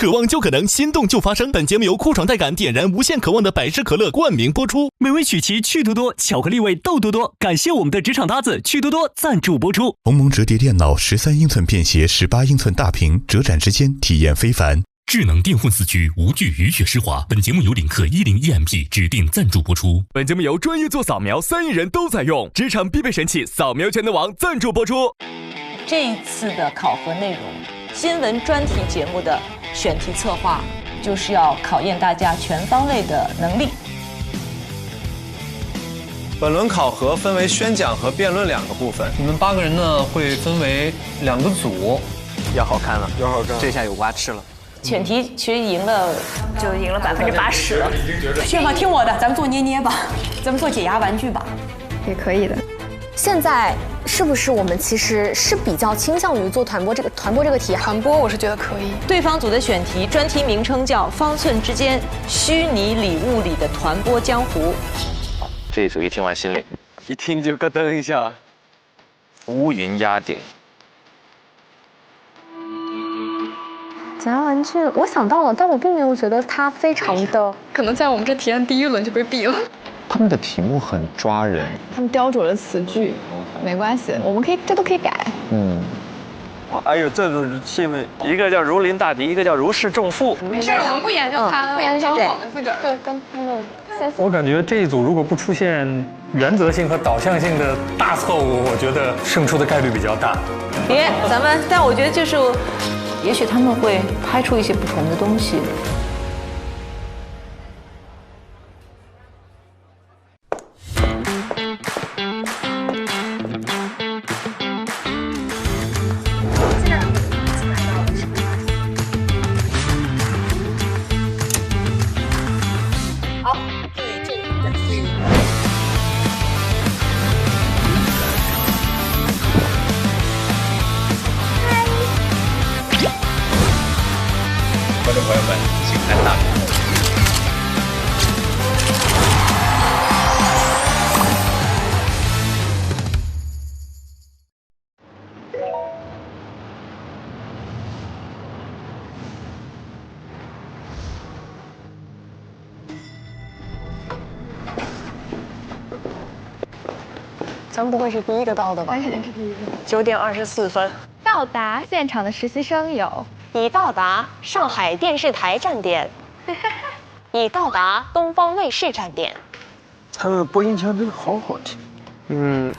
渴望就可能，心动就发生。本节目由酷爽带感点燃无限渴望的百事可乐冠名播出。美味曲奇趣多多，巧克力味豆多多。感谢我们的职场搭子趣多多赞助播出。鸿蒙折叠电脑13英寸便携18英寸大屏，折展之间体验非凡。智能电混4驱无惧雨雪湿滑。本节目由领克101MP 指定赞助播出。本节目由专业做扫描3亿人都在用，职场必备神器扫描全能王赞助播出。这一次的考核内容，新闻专题节目的选题策划，就是要考验大家全方位的能力。本轮考核分为宣讲和辩论2个部分。你们8个人呢会分为2个组，要好看了，要好看，这下有瓜吃了。选题其实赢了，就赢了80%了。炫吧，听我的，咱们做捏捏吧，咱们做解压玩具吧，也可以的。现在是不是我们其实是比较倾向于做传播这个题？传播我是觉得可以。对方组的选题专题名称叫《方寸之间：虚拟礼物里的传播江湖》。这一组一听完心里一听就咯噔一下。乌云压顶。解压玩具，我想到了，但我并没有觉得它非常的，可能在我们这提案第1轮就被毙了。他们的题目很抓人，他们雕琢了词句，没关系，我们这都可以改。哎呦，这种气氛，一个叫如临大敌，一个叫如释重负。没事，我们不研究他了，不研究我们自个儿。对，跟他们。我感觉这一组如果不出现原则性和导向性的大错误，我觉得胜出的概率比较大。但我觉得就是，也许他们会拍出一些不同的东西。观众朋友们，请看大屏幕。咱们不会是第1个到的吧？咱肯定是第1个。9点24分。到达现场的实习生有。已到达上海电视台站点，已到达东方卫视站点。他们播音腔真的好好听。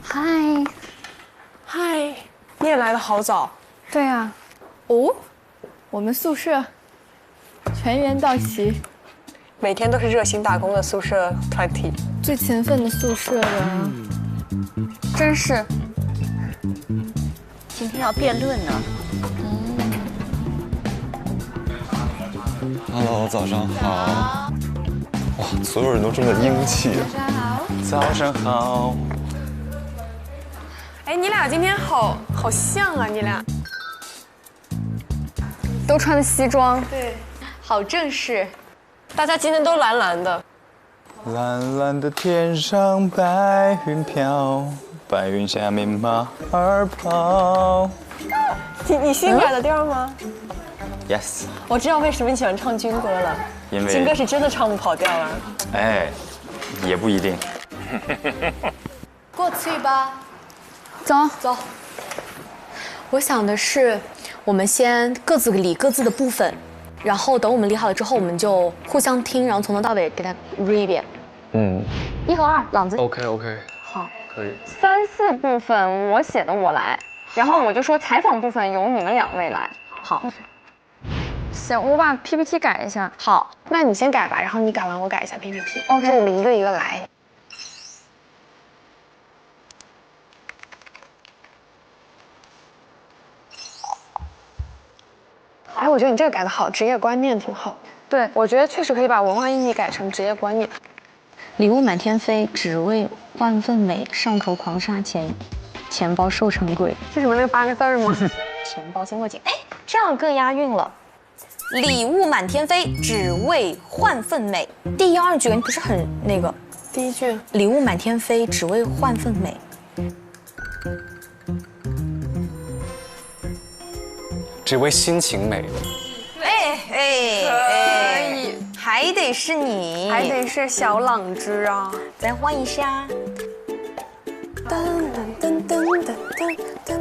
嗨，你也来得好早。对啊。哦，我们宿舍全员到齐，每天都是热心打工的宿舍团体，最勤奋的宿舍了。真是。今天要辩论呢。Hello， 早上好。哇，所有人都这么英气啊！早上好。哎，你俩今天好像啊，你俩都穿的西装，对，好正式。大家今天都蓝蓝的。蓝蓝的天上白云飘，白云下面马儿跑。你新改的调吗 ？Yes。我知道为什么你喜欢唱军歌了，因为军歌是真的唱不跑调啊。哎，也不一定。过去吧。走。我想的是，我们先各自理各自的部分，然后等我们理好了之后，我们就互相听，然后从头到尾给他 read 一遍。1和2，朗子。OK。好，可以。3、4部分我写的我来，然后我就说采访部分由你们2位来。好。行，我把 PPT 改一下。好，那你先改吧，然后你改完我改一下 PPT。OK， 我们一个一个来。哎，我觉得你这个改得好，职业观念挺好。对，我觉得确实可以把文化意义改成职业观念。礼物满天飞，只为换份美。上头狂杀钱，钱包瘦成鬼。是什么那个8个字吗？钱包先握紧。哎，这样更押韵了。礼物满天飞，只为换份美。第1、2句你不是很那个？第1句，礼物满天飞，只为换份美。只为心情美。哎，还得是你，还得是小朗之啊！再换一下。噔噔噔噔噔噔噔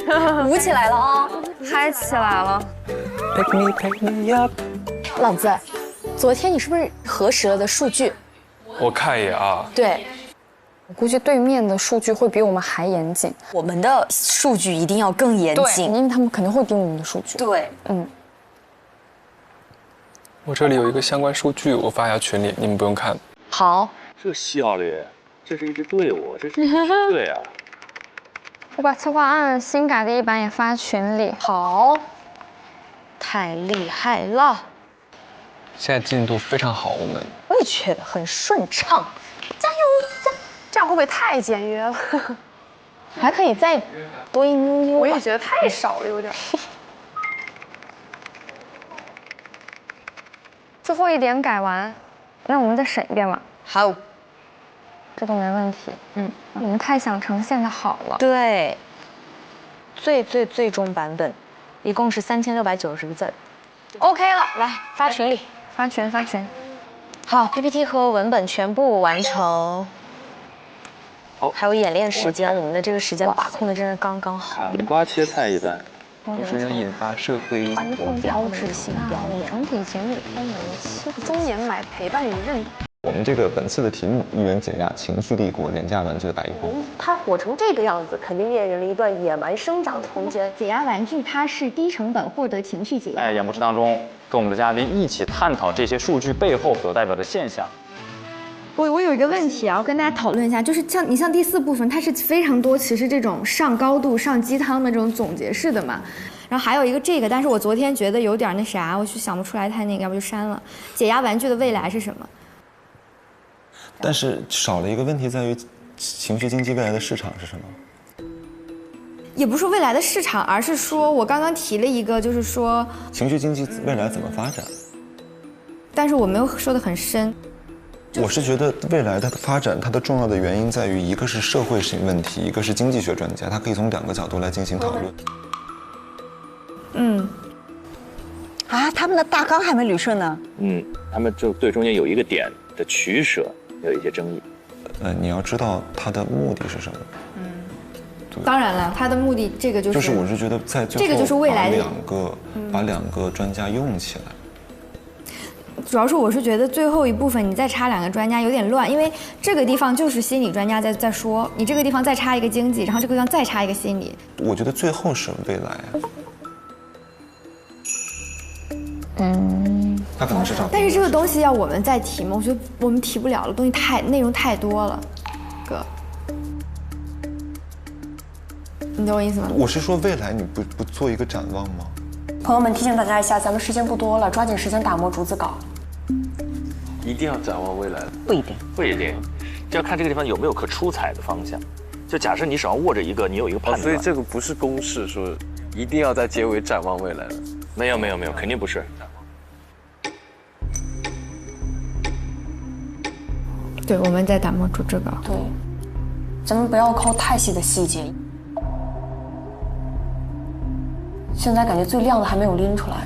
噔，舞起来了啊，嗨起来了。Pick me up。朗子，昨天你是不是核实了的数据？我看一眼啊。对。我估计对面的数据会比我们还严谨，我们的数据一定要更严谨，因为他们肯定会盯我们的数据。对，我这里有一个相关数据，我发一下群里，你们不用看。好，这效率，这是一支队伍，这是对啊。我把策划案新改的一版也发群里。好，太厉害了！现在进度非常好，我也觉得很顺畅，加油！这样会不会太简约了？还可以再多一丢丢。我也觉得太少了，有点。最后一点改完，让我们再审一遍吧。好，这都没问题。你们太想呈现的好了。对，最终版本，一共是3690个字 ，OK 了，来发群里，发群。好 ，PPT 和文本全部完成。还有演练时间，我们的这个时间把控的真是刚刚好。砍瓜切菜一般。同时能引发社会标志性标语，整体节目偏为7中年买陪伴与认同。我们这个本次的题目“一人解压，情绪立国，廉价玩具的白衣服”。它火成这个样子，肯定面临了一段野蛮生长的空间。解压玩具它是低成本获得情绪解压。在演播室当中，跟我们的嘉宾一起探讨这些数据背后所代表的现象。我有一个问题啊，我跟大家讨论一下，就是像第4部分，它是非常多其实这种上高度、上鸡汤的这种总结式的嘛。然后还有一个这个，但是我昨天觉得有点那啥，我就想不出来太那个，要不就删了。解压玩具的未来是什么？但是少了一个问题在于，情绪经济未来的市场是什么？也不是未来的市场，而是说我刚刚提了一个，就是说情绪经济未来怎么发展？但是我没有说得很深。我是觉得未来的发展，它的重要的原因在于，一个是社会性问题，一个是经济学专家，他可以从2个角度来进行讨论。他们的大纲还没捋顺呢。他们就对中间有一个点的取舍有一些争议。你要知道它的目的是什么？当然了，它的目的这个就是我是觉得在最后这个就是未来的把2个专家用起来。主要是我是觉得最后一部分你再插2个专家有点乱，因为这个地方就是心理专家在说，你这个地方再插一个经济，然后这个地方再插一个心理。我觉得最后是未来。它可能是但是这个东西要我们再提吗？我觉得我们提不了了，东西内容太多了，哥。你懂我意思吗？我是说未来你不做一个展望吗？朋友们，提醒大家一下，咱们时间不多了，抓紧时间打磨逐字稿。一定要展望未来？不一定，不一定，就要看这个地方有没有可出彩的方向。就假设你手上握着一个，你有一个判断。所以这个不是公式，说一定要在结尾展望未来的。没有，肯定不是。对，我们在打磨逐字稿。对，咱们不要抠太细的细节。现在感觉最亮的还没有拎出来。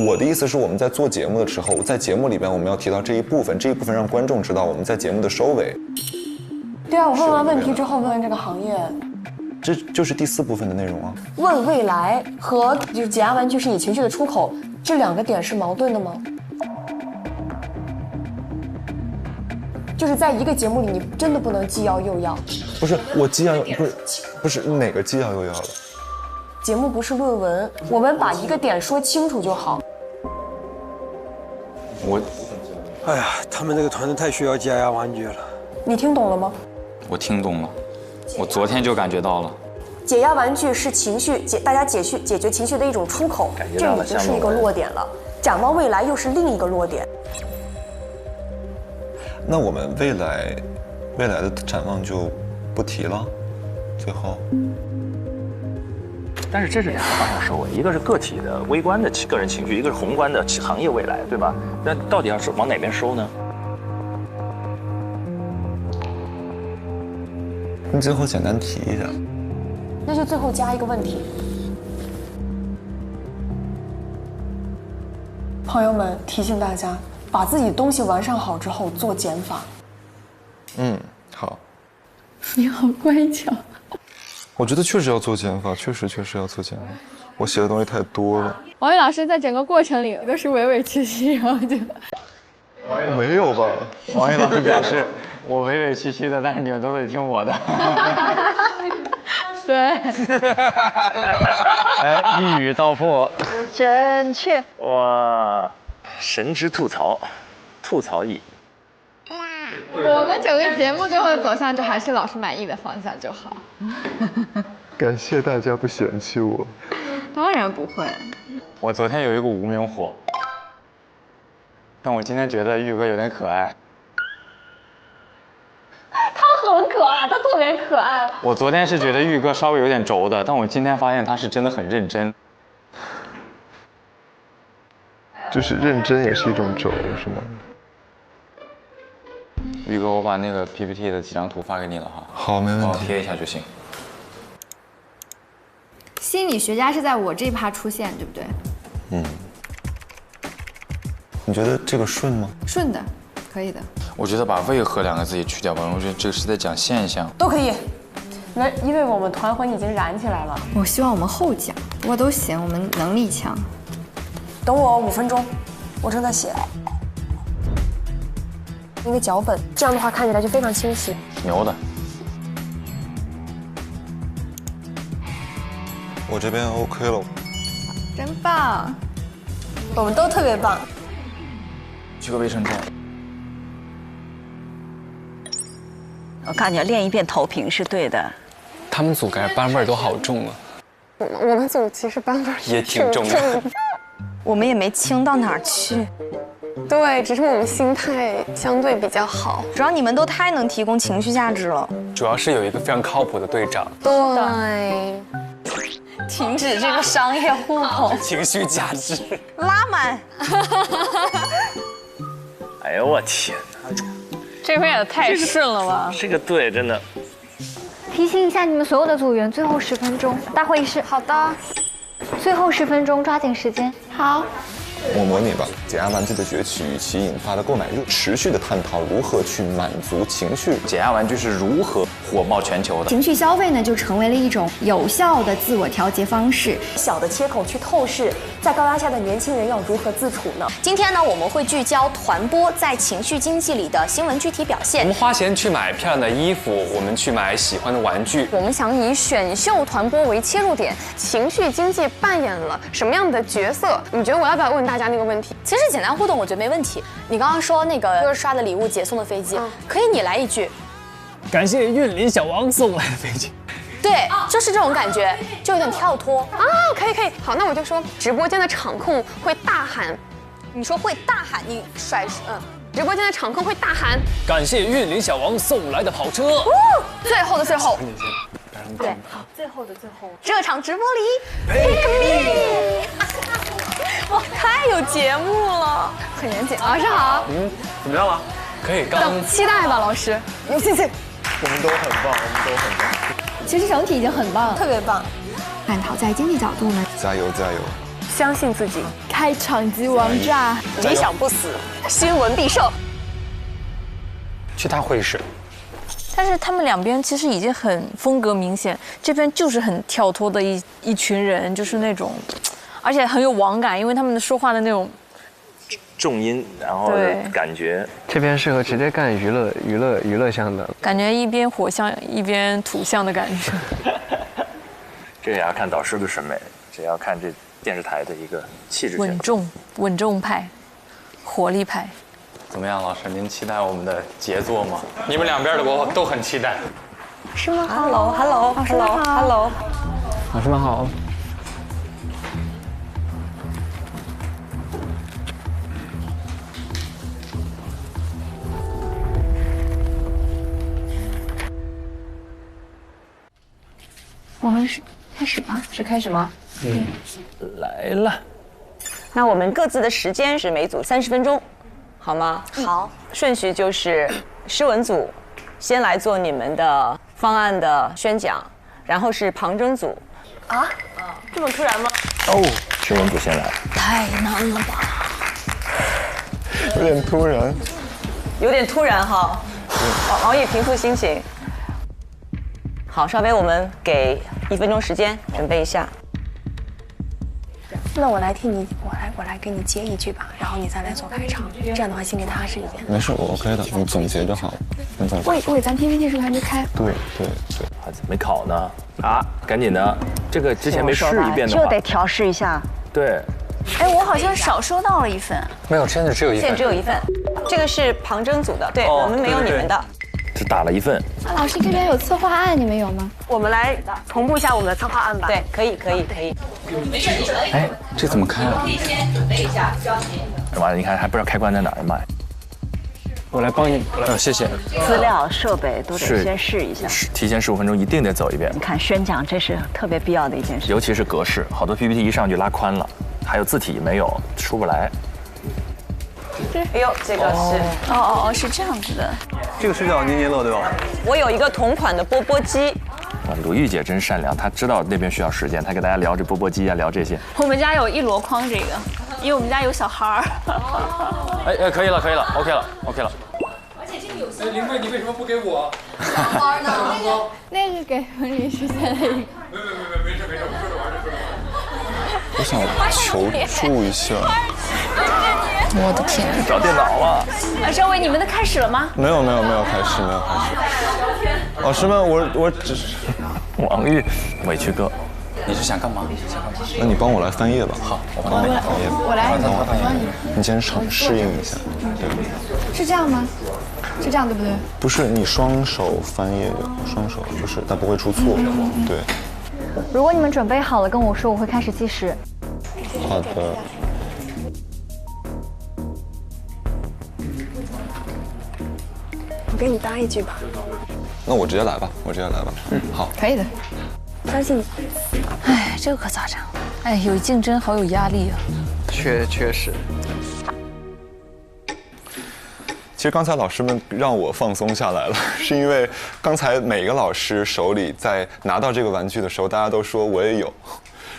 我的意思是，我们在做节目的时候，在节目里边我们要提到这一部分让观众知道我们在节目的收尾。对啊，我问完问题之后，问问这个行业，这就是第4部分的内容啊。问未来和就是解压玩具是你情绪的出口，这2个点是矛盾的吗？就是在一个节目里，你真的不能既要又要。不是我既要不是哪个既要又要了。节目不是论文，我们把一个点说清楚就好。哎呀，他们这个团队太需要解压玩具了。你听懂了吗？我听懂了，我昨天就感觉到了。解压玩具是情绪大家解决情绪的一种出口，这已经是一个落点了。展望未来又是另一个落点。那我们未来的展望就不提了，最后。但是这是两个方向收尾，一个是个体的微观的个人情绪，一个是宏观的行业未来，对吧？那到底要是往哪边收呢？你最后简单提一下，那就最后加一个问题。朋友们，提醒大家，把自己东西完善好之后做减法。好。你好乖巧。我觉得确实要做减法，确实要做减法。我写的东西太多了。王宇老师在整个过程里都是委委屈屈，然后就没有吧？王宇老师表示，我委委屈屈的，但是你们都得听我的。对。哎，一语道破，真确。哇，神之吐槽，吐槽艺。我们整个节目最后的走向就还是老师满意的方向就好。感谢大家不嫌弃我。当然不会。我昨天有一个无名火，但我今天觉得玉哥有点可爱。他很可爱，他特别可爱。我昨天是觉得玉哥稍微有点轴的，但我今天发现他是真的很认真。就是认真也是一种轴，是吗？玉哥，我把那个 PPT 的几张图发给你了哈。好，没问题。帮我贴一下就行。心理学家是在我这一趴出现，对不对？你觉得这个顺吗？顺的，可以的。我觉得把为何两个字也去掉吧，我觉得这个是在讲现象。都可以。因为我们团魂已经燃起来了。我希望我们后讲，不过都行，我们能力强。等我5分钟，我正在写一个脚本，这样的话看起来就非常清晰。牛的。我这边 OK 了。真棒。我们都特别棒。去个卫生间。我感觉练一遍投屏是对的。他们组感觉班味儿都好重啊。我们组其实班味儿也挺重的。我们也没轻到哪儿去。对，只是我们心态相对比较好。主要你们都太能提供情绪价值了。主要是有一个非常靠谱的队长。对。停止这个商业互捧。情绪价值。拉满。哎呦我天哪！这回也太顺了吧！这个队真的。提醒一下你们所有的组员，最后10分钟，大会议室。好的。最后10分钟，抓紧时间。好。我模拟吧，解压玩具的崛起与其引发的购买热，持续的探讨如何去满足情绪。解压玩具是如何火爆全球的？情绪消费呢，就成为了一种有效的自我调节方式。小的切口去透视，在高压下的年轻人要如何自处呢？今天呢，我们会聚焦团播在情绪经济里的新闻具体表现。我们花钱去买漂亮的衣服，我们去买喜欢的玩具。我们想以选秀团播为切入点，情绪经济扮演了什么样的角色？你觉得我要不要问大家那个问题？其实简单互动，我觉得没问题。你刚刚说那个刷的礼物解送的飞机，可以你来一句。感谢韵林小王送来的飞机。对，就是这种感觉，就有点跳脱啊。可以。好，那我就说，直播间的场控会大喊。你说会大喊，你甩直播间的场控会大喊。感谢韵林小王送来的跑车。最后的最后。对，好，最后的最后，这场直播里 ，pick me， 哇，太有节目了，很严谨。老师好，怎么样了？可以，等期待吧，老师，有信心。我们都很棒，其实整体已经很棒了，特别棒。探讨在经济角度呢，加油！相信自己，开场即王炸，理想不死，新闻必胜。去大会议室。但是他们两边其实已经很风格明显，这边就是很跳脱的一群人，就是那种，而且很有网感，因为他们说话的那种重音，然后感觉。这边适合直接干娱乐向的，感觉一边火象一边土象的感觉。这也要看导师的审美，这也要看这电视台的一个气质。稳重派，活力派。怎么样，老师？您期待我们的杰作吗？你们两边的我都很期待。是吗 ？Hello， 老师们好。老师们好。我们是开始吧，是开始吗？来了。那我们各自的时间是每组30分钟，好吗？好。顺序就是诗文组先来做你们的方案的宣讲，然后是旁征组。啊？这么突然吗？哦，诗文组先来。太难了吧？有点突然。有点突然哈。王毅平复心情。好，稍微我们给1分钟时间准备一下。那我来替你，我来给你接一句吧，然后你再来做开场，这样的话心里踏实一点。没事，我 OK 的，你总结就好。喂，咱 PPT 是不是还没开？对。没考呢啊，赶紧的，这个之前没试一遍的话，就得调试一下。对。哎，我好像少收到了1份。没有，现在只有1份。现在只有1份，这个是旁征组的，对我们没有你们的。只打了1份。老师这边有策划案，你们有吗？我们来同步一下我们的策划案吧。对，可以。哎，这怎么开啊？完了，你看还不知道开关在哪儿，妈呀！我来帮你，谢谢。资料设备都得先试一下，提前15分钟一定得走一遍。你看宣讲，这是特别必要的一件事。尤其是格式，好多 PPT 一上去拉宽了，还有字体没有，出不来。哎呦，这个是是这样子的。这个是叫年年乐对吧？我有一个同款的钵钵鸡。哇，鲁豫姐真善良，她知道那边需要时间，她给大家聊这钵钵鸡啊，聊这些。我们家有1箩筐这个，因为我们家有小孩儿。哎，可以了，OK 了。哎，林慧，你为什么不给我？小花呢？那个给婚礼实现了一个。没事，我说着玩就说着玩。我想求助一下。我的天！找电脑了。赵薇，你们的开始了吗？没有开始。老师们，我只是王玉，委屈哥，你是想干嘛？那你帮我来翻页吧。好，我帮你翻页。我来帮你。你先适应一下。对。是这样吗？是这样对不对？不是，你双手翻页，双手就是它不会出错。对。如果你们准备好了，跟我说，我会开始计时。好的。我给你搭一句吧。那我直接来吧。好。可以的。相信你。哎，这个可咋整？哎，有竞争，好有压力啊。确实。其实刚才老师们让我放松下来了，是因为刚才每个老师手里在拿到这个玩具的时候，大家都说我也有。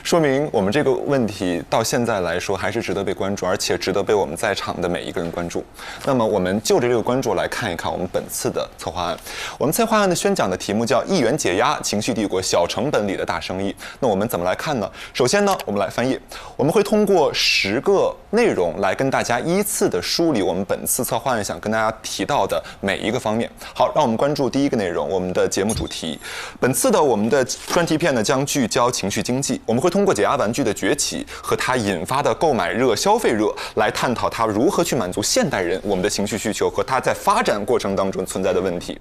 说明我们这个问题到现在来说还是值得被关注，而且值得被我们在场的每一个人关注。那么我们就着这个关注来看一看我们本次的策划案。我们策划案的宣讲的题目叫“一元解压，情绪帝国，小成本里的大生意”。那我们怎么来看呢？首先呢，我们来翻页，我们会通过10个内容来跟大家依次的梳理我们本次策划案想跟大家提到的每一个方面。好，让我们关注第一个内容，我们的节目主题。本次的我们的专题片呢将聚焦情绪经济，我们会通过解压玩具的崛起和它引发的购买热、消费热，来探讨它如何去满足现代人我们的情绪需求和它在发展过程当中存在的问题。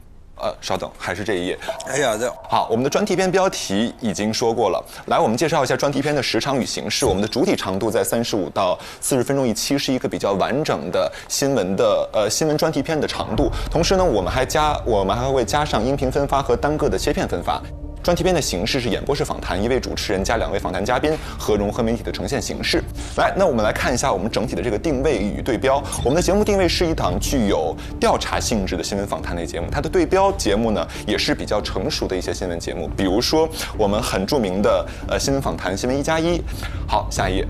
稍等，还是这一页。哎呀，好，我们的专题片标题已经说过了。来，我们介绍一下专题片的时长与形式。我们的主体长度在35到40分钟一期，是一个比较完整的新闻专题片的长度。同时呢，我们还会加上音频分发和单个的切片分发。专题片的形式是演播式访谈，1位主持人加2位访谈嘉宾和融合媒体的呈现形式。来，那我们来看一下我们整体的这个定位与对标。我们的节目定位是一档具有调查性质的新闻访谈类节目，它的对标节目呢也是比较成熟的一些新闻节目，比如说我们很著名的新闻访谈新闻1+1。好，下一页。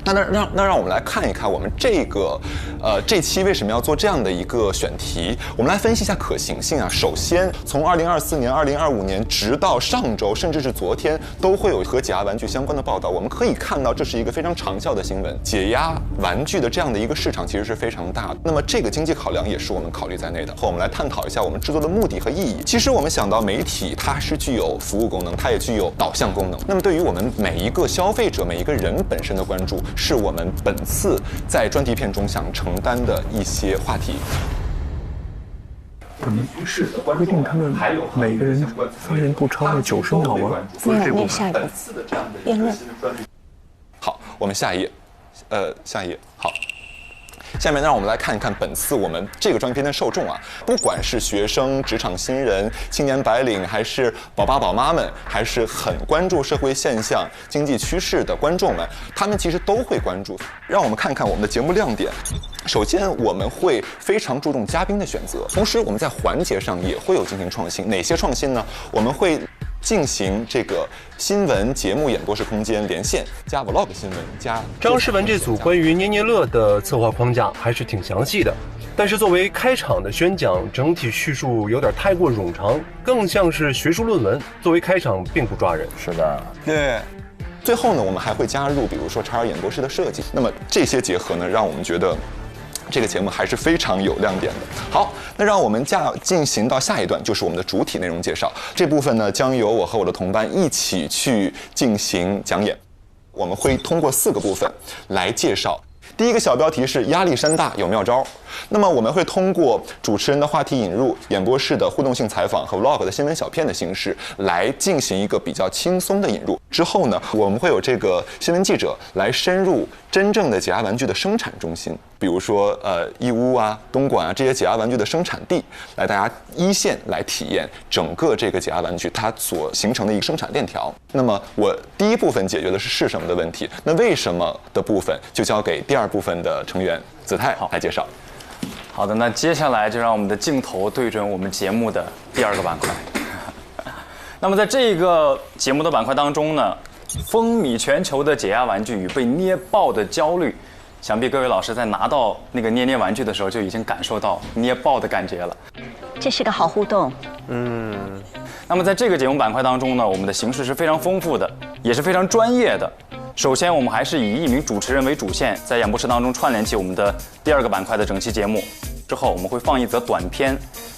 那让我们来看一看我们这期为什么要做这样的一个选题。我们来分析一下可行性啊。首先，从2024年、2025年直到上周，甚至是昨天，都会有和解压玩具相关的报道。我们可以看到，这是一个非常长效的新闻。解压玩具的这样的一个市场其实是非常大的。那么这个经济考量也是我们考虑在内的。和我们来探讨一下我们制作的目的和意义。其实我们想到媒体，它是具有服务功能，它也具有导向功能。那么对于我们每一个消费者、每一个人本身的关注，是我们本次在专题片中想承担的一些话题。我们是规定他们每个人发言不超过90秒吗？念下一步，辩论。好，我们下一页，下一页。好。下面让我们来看一看本次我们这个专题片的受众啊，不管是学生、职场新人、青年白领，还是宝爸宝妈们，还是很关注社会现象、经济趋势的观众们，他们其实都会关注。让我们看看我们的节目亮点。首先，我们会非常注重嘉宾的选择，同时我们在环节上也会有进行创新。哪些创新呢？我们会进行这个新闻节目演播室空间连线加 vlog 新闻加张诗雯这组关于捏捏乐的策划框架还是挺详细的，但是作为开场的宣讲，整体叙述有点太过冗长，更像是学术论文，作为开场并不抓人。是的，对。最后呢，我们还会加入比如说XR演播室的设计，那么这些结合呢，让我们觉得这个节目还是非常有亮点的。好，那让我们进行到下一段，就是我们的主体内容介绍。这部分呢，将由我和我的同伴一起去进行讲演。我们会通过4个部分来介绍。第一个小标题是压力山大有妙招。那么我们会通过主持人的话题引入、演播室的互动性采访和 vlog 的新闻小片的形式来进行一个比较轻松的引入。之后呢，我们会有这个新闻记者来深入真正的解压玩具的生产中心，比如说义乌啊、东莞啊这些解压玩具的生产地，来大家一线来体验整个这个解压玩具它所形成的一个生产链条。那么我第一部分解决的是什么的问题，那为什么的部分就交给第2部分的成员子泰来介绍。好的，那接下来就让我们的镜头对准我们节目的第2个板块。那么在这个节目的板块当中呢，风靡全球的解压玩具与被捏爆的焦虑，想必各位老师在拿到那个捏捏玩具的时候就已经感受到捏爆的感觉了。这是个好互动。那么在这个节目板块当中呢，我们的形式是非常丰富的，也是非常专业的。首先，我们还是以1名主持人为主线，在演播室当中串联起我们的第2个板块的整期节目。之后，我们会放一则短片。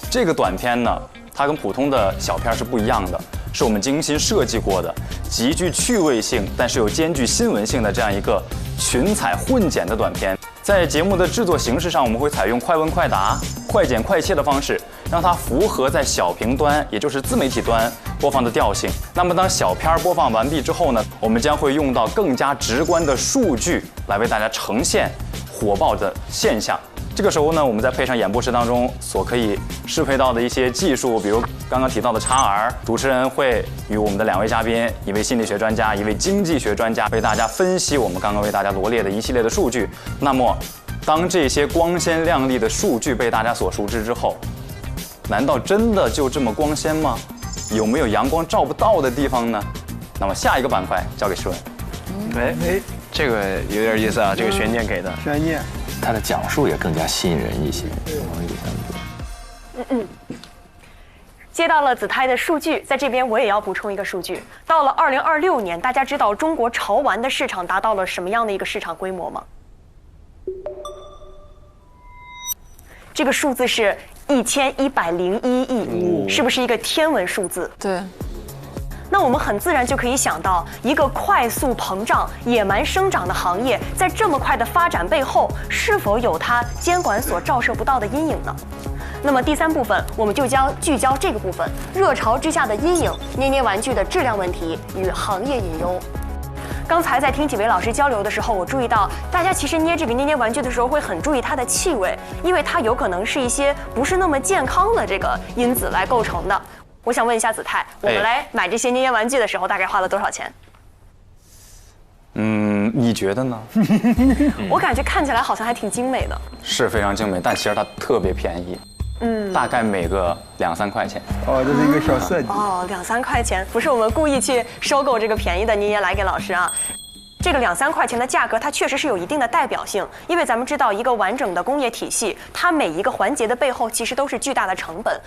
这个短片呢，它跟普通的小片是不一样的，是我们精心设计过的，极具趣味性，但是又兼具新闻性的这样一个群采混剪的短片。在节目的制作形式上，我们会采用快问快答、快剪快切的方式，让它符合在小屏端，也就是自媒体端播放的调性。那么当小片播放完毕之后呢，我们将会用到更加直观的数据来为大家呈现火爆的现象。这个时候呢，我们再配上演播室当中所可以适配到的一些技术，比如刚刚提到的XR，主持人会与我们的2位嘉宾，一位心理学专家，一位经济学专家，为大家分析我们刚刚为大家罗列的一系列的数据。那么，当这些光鲜亮丽的数据被大家所熟知之后，难道真的就这么光鲜吗？有没有阳光照不到的地方呢？那么下一个板块交给诗雯。这个有点意思啊，这个悬念给的。悬念。它的讲述也更加吸引人一些。接到了子泰的数据，在这边我也要补充一个数据。到了2026年，大家知道中国潮玩的市场达到了什么样的一个市场规模吗？这个数字是1101亿，是不是一个天文数字？对。那我们很自然就可以想到，一个快速膨胀、野蛮生长的行业，在这么快的发展背后，是否有它监管所照射不到的阴影呢？那么第3部分，我们就将聚焦这个部分：热潮之下的阴影，捏捏玩具的质量问题与行业隐忧。刚才在听几位老师交流的时候，我注意到大家其实捏这个捏捏玩具的时候会很注意它的气味，因为它有可能是一些不是那么健康的这个因子来构成的。我想问一下子泰，我们来买这些捏捏玩具的时候，大概花了多少钱？你觉得呢？我感觉看起来好像还挺精美的，是非常精美，但其实它特别便宜，大概每个2、3块钱。哦，这是一个小设计。哦，2、3块钱，不是我们故意去收购这个便宜的捏捏来给老师啊。这个2、3块钱的价格，它确实是有一定的代表性，因为咱们知道一个完整的工业体系，它每一个环节的背后其实都是巨大的成本。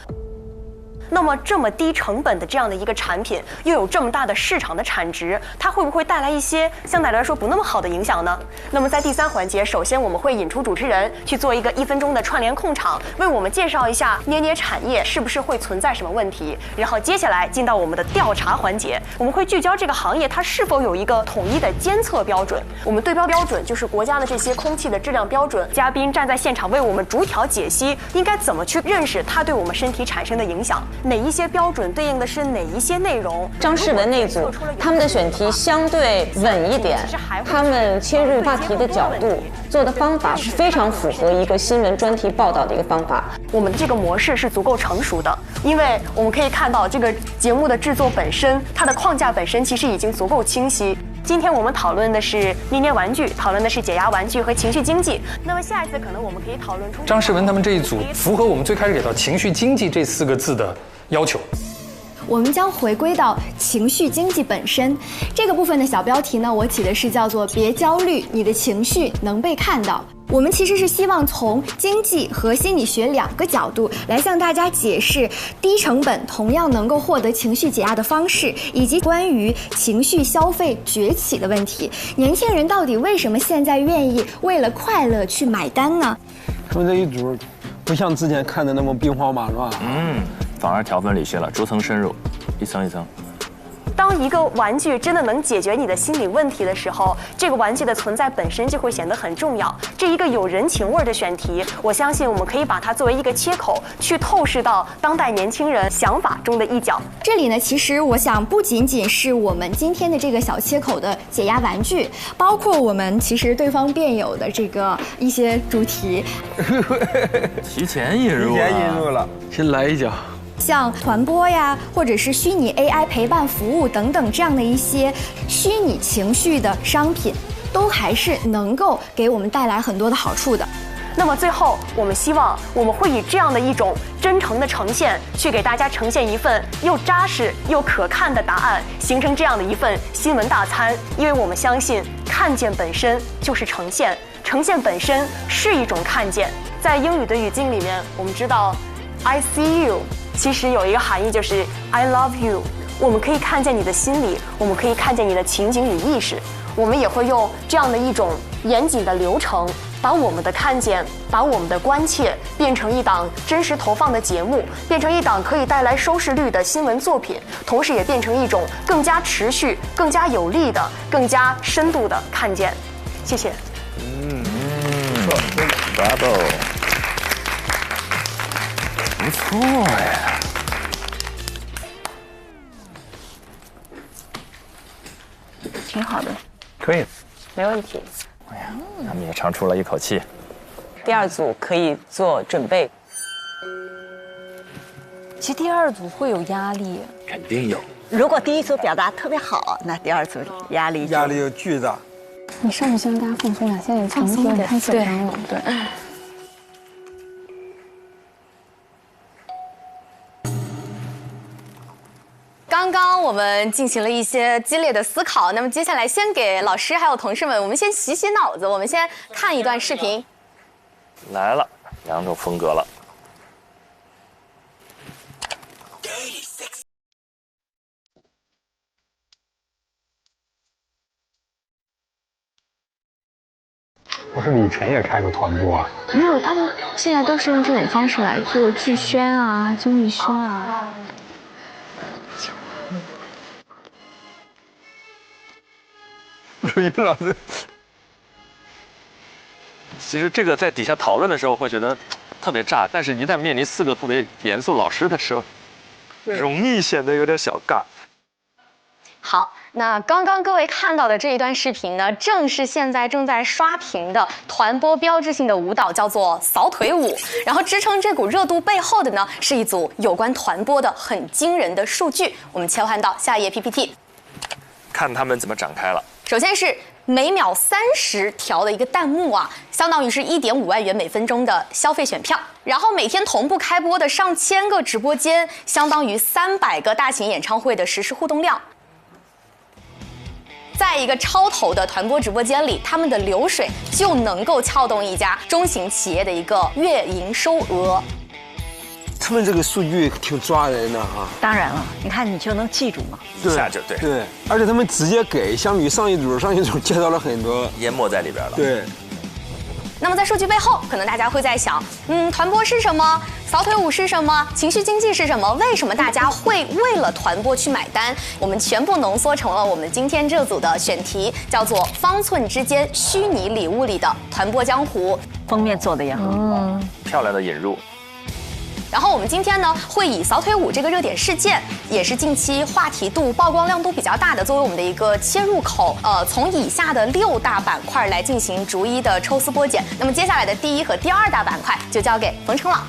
那么这么低成本的这样的一个产品，又有这么大的市场的产值，它会不会带来一些相对来说不那么好的影响呢？那么在第3环节，首先我们会引出主持人去做一个1分钟的串联控场，为我们介绍一下捏捏产业是不是会存在什么问题。然后接下来进到我们的调查环节，我们会聚焦这个行业它是否有一个统一的监测标准。我们对标标准就是国家的这些空气的质量标准。嘉宾站在现场为我们逐条解析，应该怎么去认识它对我们身体产生的影响。哪一些标准对应的是哪一些内容？张世文那组他们的选题相对稳一点，他们切入话题的角度做的方法是非常符合一个新闻专题报道的一个方法。我们的这个模式是足够成熟的，因为我们可以看到这个节目的制作本身，它的框架本身其实已经足够清晰。今天我们讨论的是捏捏玩具，讨论的是解压玩具和情绪经济。那么下一次可能我们可以讨论出张诗雯他们这一组符合我们最开始给到情绪经济这4个字的要求。我们将回归到情绪经济本身这个部分的小标题呢，我起的是叫做“别焦虑，你的情绪能被看到”。我们其实是希望从经济和心理学2个角度来向大家解释低成本同样能够获得情绪解压的方式，以及关于情绪消费崛起的问题。年轻人到底为什么现在愿意为了快乐去买单呢？他们这一组不像之前看的那么兵荒马乱，反而条分理性了，逐层深入，一层一层。当一个玩具真的能解决你的心理问题的时候，这个玩具的存在本身就会显得很重要。这一个有人情味的选题，我相信我们可以把它作为一个切口，去透视到当代年轻人想法中的一角。这里呢，其实我想不仅仅是我们今天的这个小切口的解压玩具，包括我们其实对方辩友的这个一些主题。提前引入了，先来一脚。像团播呀，或者是虚拟 AI 陪伴服务等等这样的一些虚拟情绪的商品，都还是能够给我们带来很多的好处的。那么最后，我们希望我们会以这样的一种真诚的呈现，去给大家呈现一份又扎实又可看的答案，形成这样的一份新闻大餐。因为我们相信，看见本身就是呈现，呈现本身是一种看见。在英语的语境里面，我们知道 I see you 其实有一个含义，就是 I love you。我们可以看见你的心理，我们可以看见你的情景与意识。我们也会用这样的一种严谨的流程，把我们的看见，把我们的关切变成一档真实投放的节目，变成一档可以带来收视率的新闻作品，同时也变成一种更加持续、更加有力的、更加深度的看见。谢谢。不错 ，Bravo， 不错呀。挺好的，可以，没问题。哎呀，他们也长出了一口气。第二组可以做准备。其实第二组会有压力，肯定有。如果第一组表达特别好，那第二组压力就巨大。你上去先让大家放松点，现在放松点，太紧张了。对。刚刚我们进行了一些激烈的思考，那么接下来先给老师还有同事们，我们先洗洗脑子，我们先看一段视频。来了，两种风格了。我说你以前也开过团播啊？没有，他们现在都是用这种方式来做剧宣啊、综艺宣啊。于老师，其实这个在底下讨论的时候会觉得特别炸，但是一旦面临4个特别严肃老师的时候，容易显得有点小尬。好，那刚刚各位看到的这一段视频呢，正是现在正在刷屏的团播标志性的舞蹈，叫做扫腿舞。然后支撑这股热度背后的呢，是一组有关团播的很惊人的数据。我们切换到下一页 PPT， 看他们怎么展开了。首先是每秒30条的一个弹幕啊，相当于是1.5万元每分钟的消费选票。然后每天同步开播的上千个直播间，相当于300个大型演唱会的实时互动量。在一个超投的团播直播间里，他们的流水就能够撬动一家中型企业的一个月营收额。他们这个数据挺抓人的啊！当然了，你看你就能记住嘛，一下就对。对，而且他们直接给，相比上一组介绍了很多，淹没在里边了。对。那么在数据背后，可能大家会在想，团播是什么？扫腿舞是什么？情绪经济是什么？为什么大家会为了团播去买单？我们全部浓缩成了我们今天这组的选题，叫做“方寸之间虚拟礼物里的团播江湖”。封面做的也很好，漂亮的引入。然后我们今天呢会以扫腿舞这个热点事件，也是近期话题度、曝光量都比较大的，作为我们的一个切入口。从以下的6大板块来进行逐一的抽丝剥茧。那么接下来的第1和第2大板块就交给冯程老。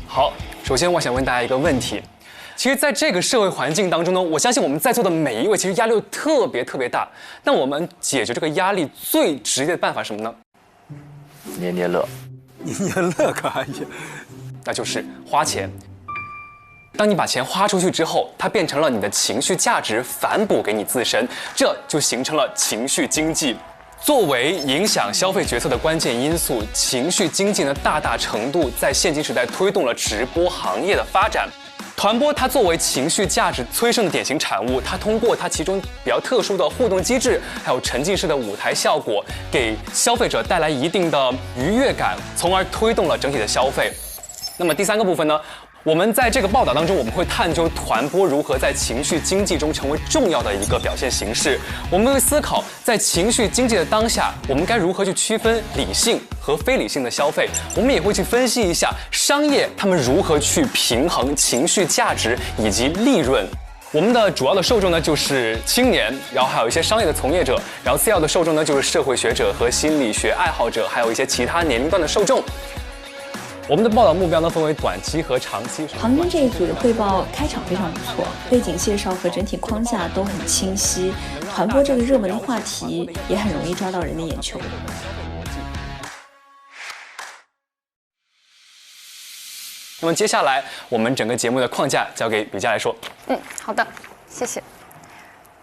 好，首先我想问大家一个问题。其实，在这个社会环境当中呢，我相信我们在座的每一位，其实压力都特别大。但我们解决这个压力最直接的办法是什么呢？年年乐。年年乐干啥呀？那就是花钱。当你把钱花出去之后，它变成了你的情绪价值，反哺给你自身，这就形成了情绪经济。作为影响消费决策的关键因素，情绪经济呢，大程度在现今时代推动了直播行业的发展。团播它作为情绪价值催生的典型产物，它通过它其中比较特殊的互动机制，还有沉浸式的舞台效果，给消费者带来一定的愉悦感，从而推动了整体的消费。那么第3个部分呢？我们在这个报道当中，我们会探究团播如何在情绪经济中成为重要的一个表现形式。我们会思考，在情绪经济的当下，我们该如何去区分理性和非理性的消费。我们也会去分析一下商业他们如何去平衡情绪价值以及利润。我们的主要的受众呢就是青年，然后还有一些商业的从业者，然后次要的受众呢就是社会学者和心理学爱好者，还有一些其他年龄段的受众。我们的报道目标呢分为短期和长期。旁边这一组的汇报开场非常不错，背景介绍和整体框架都很清晰，传播这个热门的话题也很容易抓到人的眼球。那么接下来我们整个节目的框架交给吕佳来说。好的，谢谢。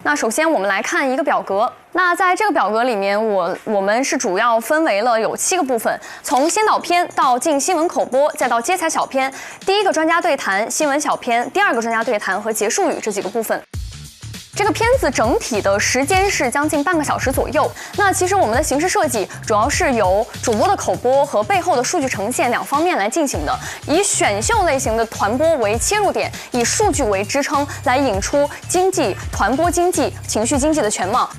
那首先我们来看一个表格。那在这个表格里面，我们是主要分为了有7个部分，从先导片到进新闻口播，再到接采小片。第1个专家对谈、新闻小片，第2个专家对谈和结束语这几个部分。这个片子整体的时间是将近半个小时左右。那其实我们的形式设计主要是由主播的口播和背后的数据呈现2方面来进行的，以选秀类型的团播为切入点，以数据为支撑，来引出经济、团播经济、情绪经济的全貌。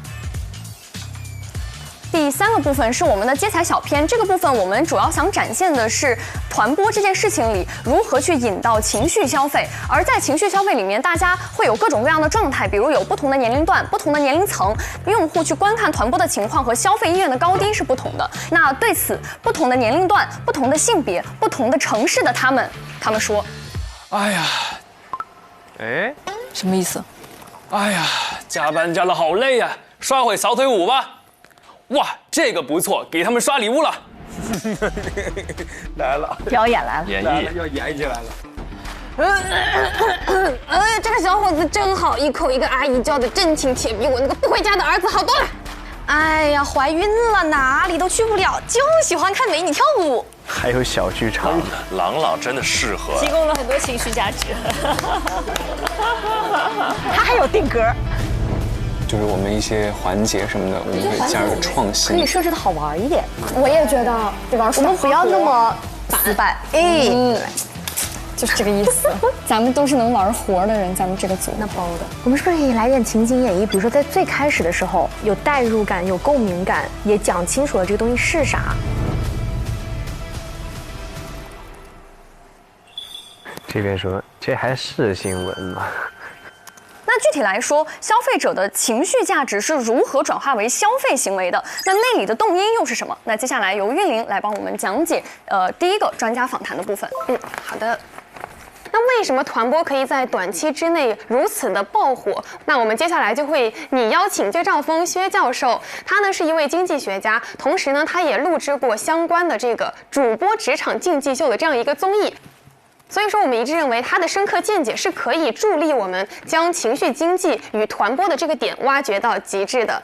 第3个部分是我们的接采小片，这个部分我们主要想展现的是团播这件事情里如何去引到情绪消费，而在情绪消费里面，大家会有各种各样的状态，比如有不同的年龄段、不同的年龄层，用户去观看团播的情况和消费意愿的高低是不同的。那对此，不同的年龄段、不同的性别、不同的城市的他们说：“哎呀，什么意思？哎呀，加班加得好累呀，刷会扫腿舞吧。”哇，这个不错，给他们刷礼物了。来了，表演来了，演绎要演起来了。这个小伙子真好，一口一个阿姨叫的真亲切，比我那个不回家的儿子好多了。哎呀，怀孕了，哪里都去不了，就喜欢看美女跳舞。还有小剧场，朗朗真的适合，提供了很多情绪价值。他还有定格。就是我们一些环节什么的，我们会加入创新，可以设置的好玩一点。我也觉得，我们不要那么死板。就是这个意思。咱们都是能玩活的人，咱们这个组那包的。我们是不是可以来点情景演绎？比如说在最开始的时候有代入感、有共鸣感，也讲清楚了这个东西是啥。这边说这还是新闻吗？那具体来说，消费者的情绪价值是如何转化为消费行为的？那内里的动因又是什么？那接下来由韵玲来帮我们讲解第1个专家访谈的部分。好的。那为什么团播可以在短期之内如此的爆火？那我们接下来就会邀请薛兆丰薛教授，他呢是一位经济学家，同时呢他也录制过相关的这个主播职场竞技秀的这样一个综艺。所以说，我们一致认为他的深刻见解是可以助力我们将情绪经济与团播的这个点挖掘到极致的。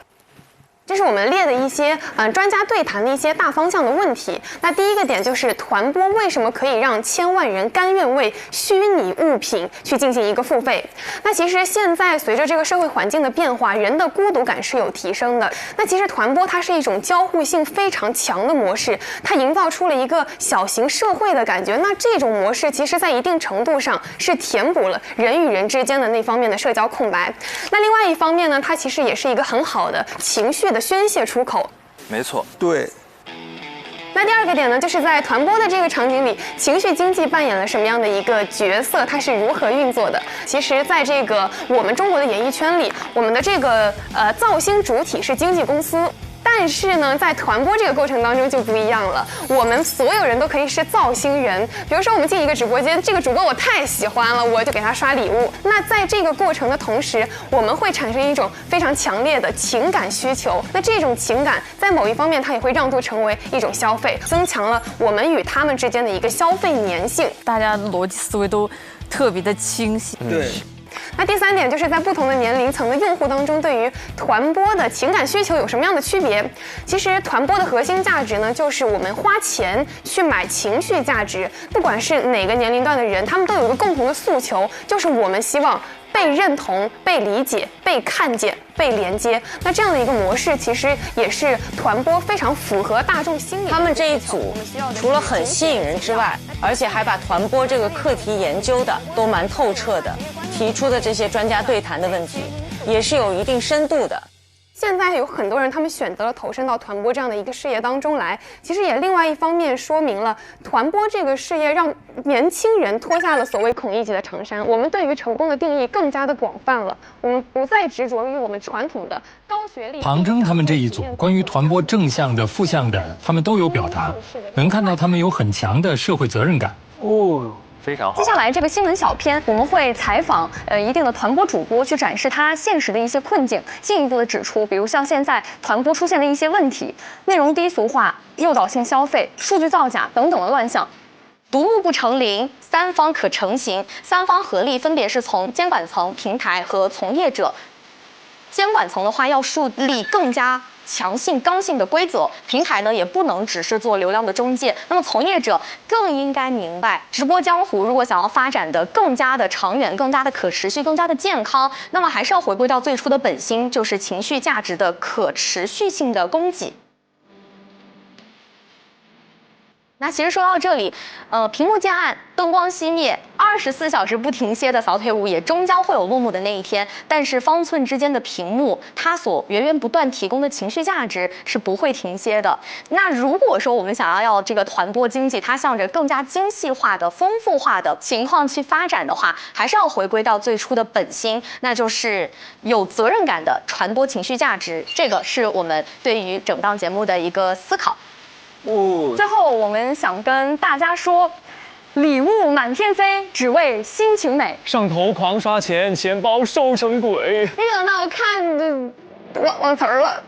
这是我们列的一些专家对谈的一些大方向的问题。那第1个点就是团播为什么可以让千万人甘愿为虚拟物品去进行一个付费？那其实现在随着这个社会环境的变化，人的孤独感是有提升的。那其实团播它是一种交互性非常强的模式，它营造出了一个小型社会的感觉。那这种模式其实在一定程度上是填补了人与人之间的那方面的社交空白。那另外一方面呢，它其实也是一个很好的情绪的宣泄出口。没错，对。那第二个点呢，就是在团播的这个场景里，情绪经济扮演了什么样的一个角色？它是如何运作的？其实，在这个我们中国的演艺圈里，我们的这个造星主体是经纪公司。但是呢，在团播这个过程当中就不一样了，我们所有人都可以是造星人。比如说，我们进一个直播间，这个主播我太喜欢了，我就给他刷礼物。那在这个过程的同时，我们会产生一种非常强烈的情感需求。那这种情感在某一方面，它也会让渡成为一种消费，增强了我们与他们之间的一个消费粘性。大家的逻辑思维都特别的清晰。对。那第三点就是在不同的年龄层的用户当中，对于团播的情感需求有什么样的区别？其实团播的核心价值呢，就是我们花钱去买情绪价值。不管是哪个年龄段的人，他们都有一个共同的诉求，就是我们希望被认同、被理解、被看见、被连接。那这样的一个模式，其实也是团播非常符合大众心理。他们这一组除了很吸引人之外，而且还把团播这个课题研究的都蛮透彻的，提出的这些专家对谈的问题也是有一定深度的。现在有很多人，他们选择了投身到团播这样的一个事业当中来，其实也另外一方面说明了团播这个事业让年轻人脱下了所谓孔乙己的长衫。我们对于成功的定义更加的广泛了，我们不再执着于我们传统的高学历。唐征他们这一组关于团播正向的、负向的，他们都有表达，能看到他们有很强的社会责任感。哦。非常好。接下来这个新闻小篇，我们会采访一定的团播主播，去展示他现实的一些困境，进一步的指出，比如像现在团播出现的一些问题，内容低俗化、诱导性消费、数据造假等等的乱象。独木不成林，三方可成型，三方合力分别是从监管层、平台和从业者。监管层的话要树立更加强性刚性的规则，平台呢也不能只是做流量的中介，那么从业者更应该明白，直播江湖如果想要发展的更加的长远、更加的可持续、更加的健康，那么还是要回归到最初的本心，就是情绪价值的可持续性的供给。那其实说到这里，屏幕渐暗，灯光熄灭，24小时不停歇的扫腿舞也终将会有落幕的那一天。但是方寸之间的屏幕，它所源源不断提供的情绪价值是不会停歇的。那如果说我们想要这个团播经济，它向着更加精细化的、丰富化的情况去发展的话，还是要回归到最初的本心，那就是有责任感的传播情绪价值。这个是我们对于整档节目的一个思考。最后，我们想跟大家说，礼物满天飞，只为心情美。上头狂刷钱，钱包瘦成鬼。没想到看的忘词儿了。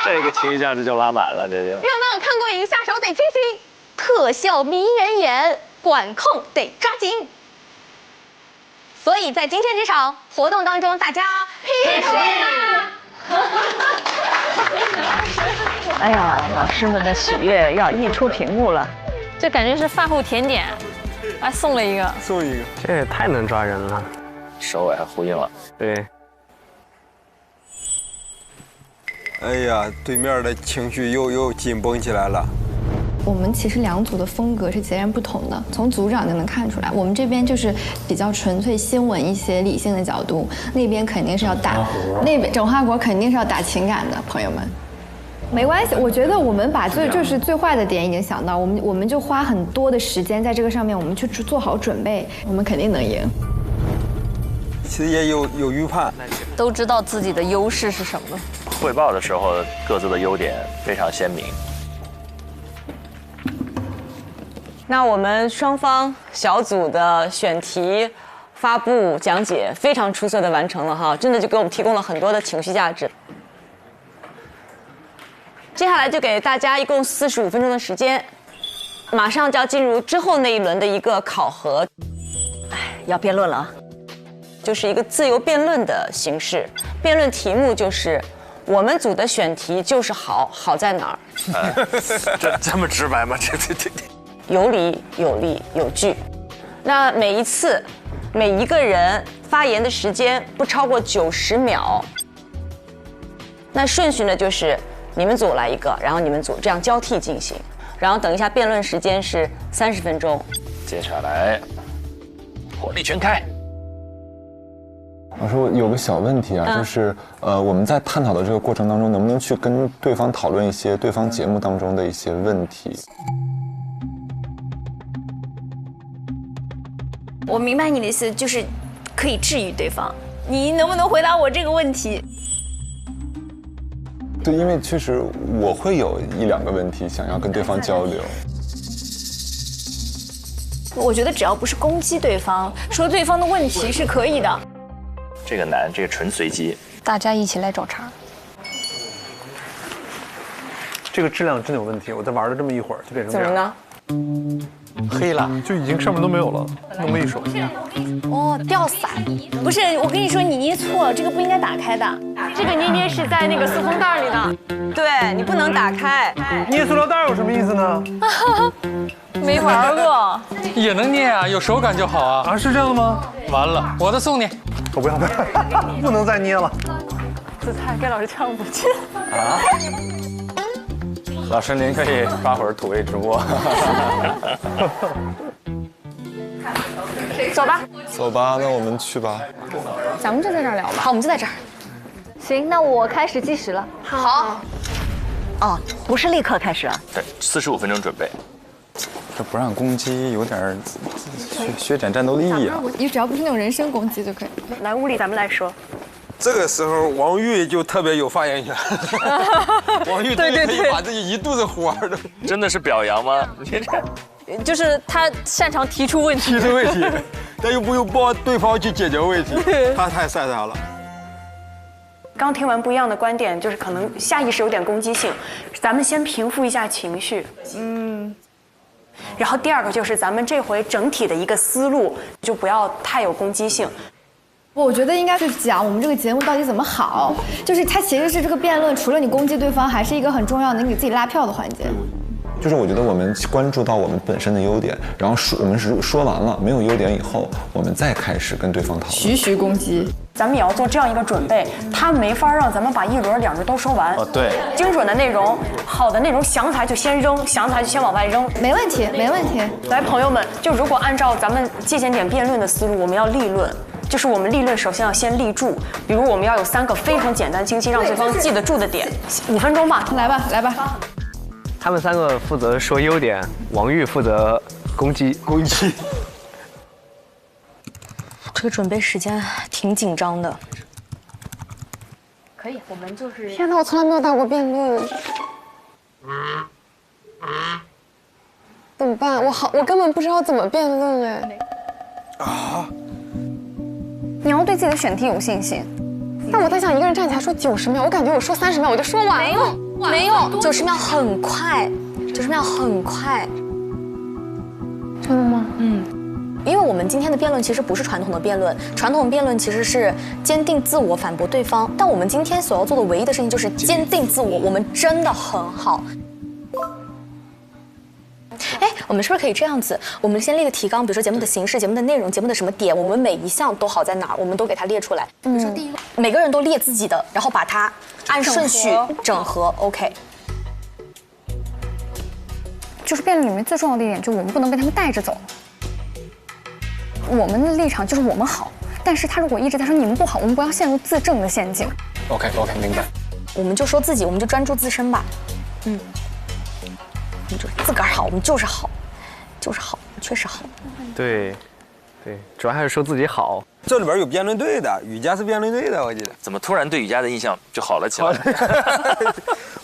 这个情绪价值就拉满了，这就。没想到看过瘾，下手得清新，特效迷人眼，管控得抓紧。所以在今天这场活动当中，大家拼死哎呀，老师们的喜悦要溢出屏幕了，这感觉是饭后甜点，还送了一个，这也太能抓人了，首尾还呼应了，对。哎呀，对面的情绪又紧绷起来了。我们其实两组的风格是截然不同的，从组长就能看出来。我们这边就是比较纯粹新闻一些理性的角度，那边肯定是要打，那边整花活肯定是要打情感的，朋友们。没关系，我觉得我们把就是最坏的点已经想到，我们就花很多的时间在这个上面，我们去做好准备，我们肯定能赢。其实也有预判，都知道自己的优势是什么。汇报的时候，各自的优点非常鲜明。那我们双方小组的选题发布讲解非常出色的完成了哈，真的就给我们提供了很多的情绪价值。接下来就给大家一共45分钟的时间，马上就要进入之后那一轮的一个考核。要辩论了啊，就是一个自由辩论的形式。辩论题目就是我们组的选题就是好在哪儿？这么直白吗？这。有理有利有据。那每一次每一个人发言的时间不超过90秒。那顺序呢就是你们组来一个，然后你们组这样交替进行，然后等一下辩论时间是30分钟。接下来火力全开。老师，我有个小问题啊，就是我们在探讨的这个过程当中，能不能去跟对方讨论一些对方节目当中的一些问题？我明白你的意思，就是可以治愈对方。你能不能回答我这个问题？对，因为确实我会有1、2个问题想要跟对方交流。我觉得只要不是攻击对方，说对方的问题是可以的。这个难，这个纯随机。大家一起来找茬。这个质量真的有问题，我在玩了这么一会儿就变成这样。怎么了？黑了，就已经上面都没有了，弄了一手。哦，掉色。不是，我跟你说，你捏错了，这个不应该打开的。这个捏是在那个塑封袋里的。对你不能打开。捏塑料袋有什么意思呢？没玩过。也能捏啊，有手感就好啊。啊，是这样的吗？完了，我的送你。我不要，不能再捏了。姿态跟老师唱不去。啊？老师，您可以发会儿土味直播。走吧，走吧，那我们去吧。咱们就在这儿聊吧。好，我们就在这儿。行，那我开始计时了。好。哦，不是立刻开始啊。对，45分钟准备。这不让攻击，有点削减战斗力啊。你只要不是那种人身攻击就可以。来，屋里咱们来说。这个时候，王玉就特别有发言权。王玉可以把自己一肚子火的，真的是表扬吗？就是他擅长提出问题，但又不用帮对方去解决问题，他太擅长了。刚听完不一样的观点，就是可能下意识有点攻击性，咱们先平复一下情绪。然后第二个就是咱们这回整体的一个思路，就不要太有攻击性。我觉得应该是讲我们这个节目到底怎么好，就是它其实是这个辩论，除了你攻击对方，还是一个很重要能给自己拉票的环节。就是我觉得我们关注到我们本身的优点，然后我们说完了没有优点以后，我们再开始跟对方讨论。徐攻击，咱们也要做这样一个准备，他没法让咱们把1轮2轮都说完。对，精准的内容，好的内容想起来就先扔，想起来就先往外扔。没问题，没问题。来，朋友们，就如果按照咱们界限点辩论的思路，我们要立论。就是我们立论首先要先立住，比如我们要有3个非常简单清晰，让对方记得住的点。5分钟吧，来吧。他们3个负责说优点，王玉负责攻击。这个准备时间挺紧张的。可以，我们就是。天哪，我从来没有打过辩论。怎么办？我根本不知道怎么辩论哎。啊！你要对自己的选题有信心。但我在想，一个人站起来说90秒，我感觉我说30秒我就说完了。没有，90秒很快，90秒很快。真的吗？因为我们今天的辩论其实不是传统的辩论，传统辩论其实是坚定自我，反驳对方。但我们今天所要做的唯一的事情就是坚定自我，我们真的很好。哎，我们是不是可以这样子？我们先列个提纲，比如说节目的形式、节目的内容、节目的什么点，我们每一项都好在哪儿，我们都给它列出来。比如说第一个，每个人都列自己的，然后把它按顺序整合。OK。就是辩论里面最重要的一点，就是我们不能被他们带着走。我们的立场就是我们好，但是他如果一直在说你们不好，我们不要陷入自证的陷阱。OK，明白。我们就说自己，我们就专注自身吧。我们就自个儿好，我们就是好，就是好，确实好。对，主要还是说自己好。这里边有辩论队的，雨佳是辩论队的，我记得。怎么突然对雨佳的印象就好了起来？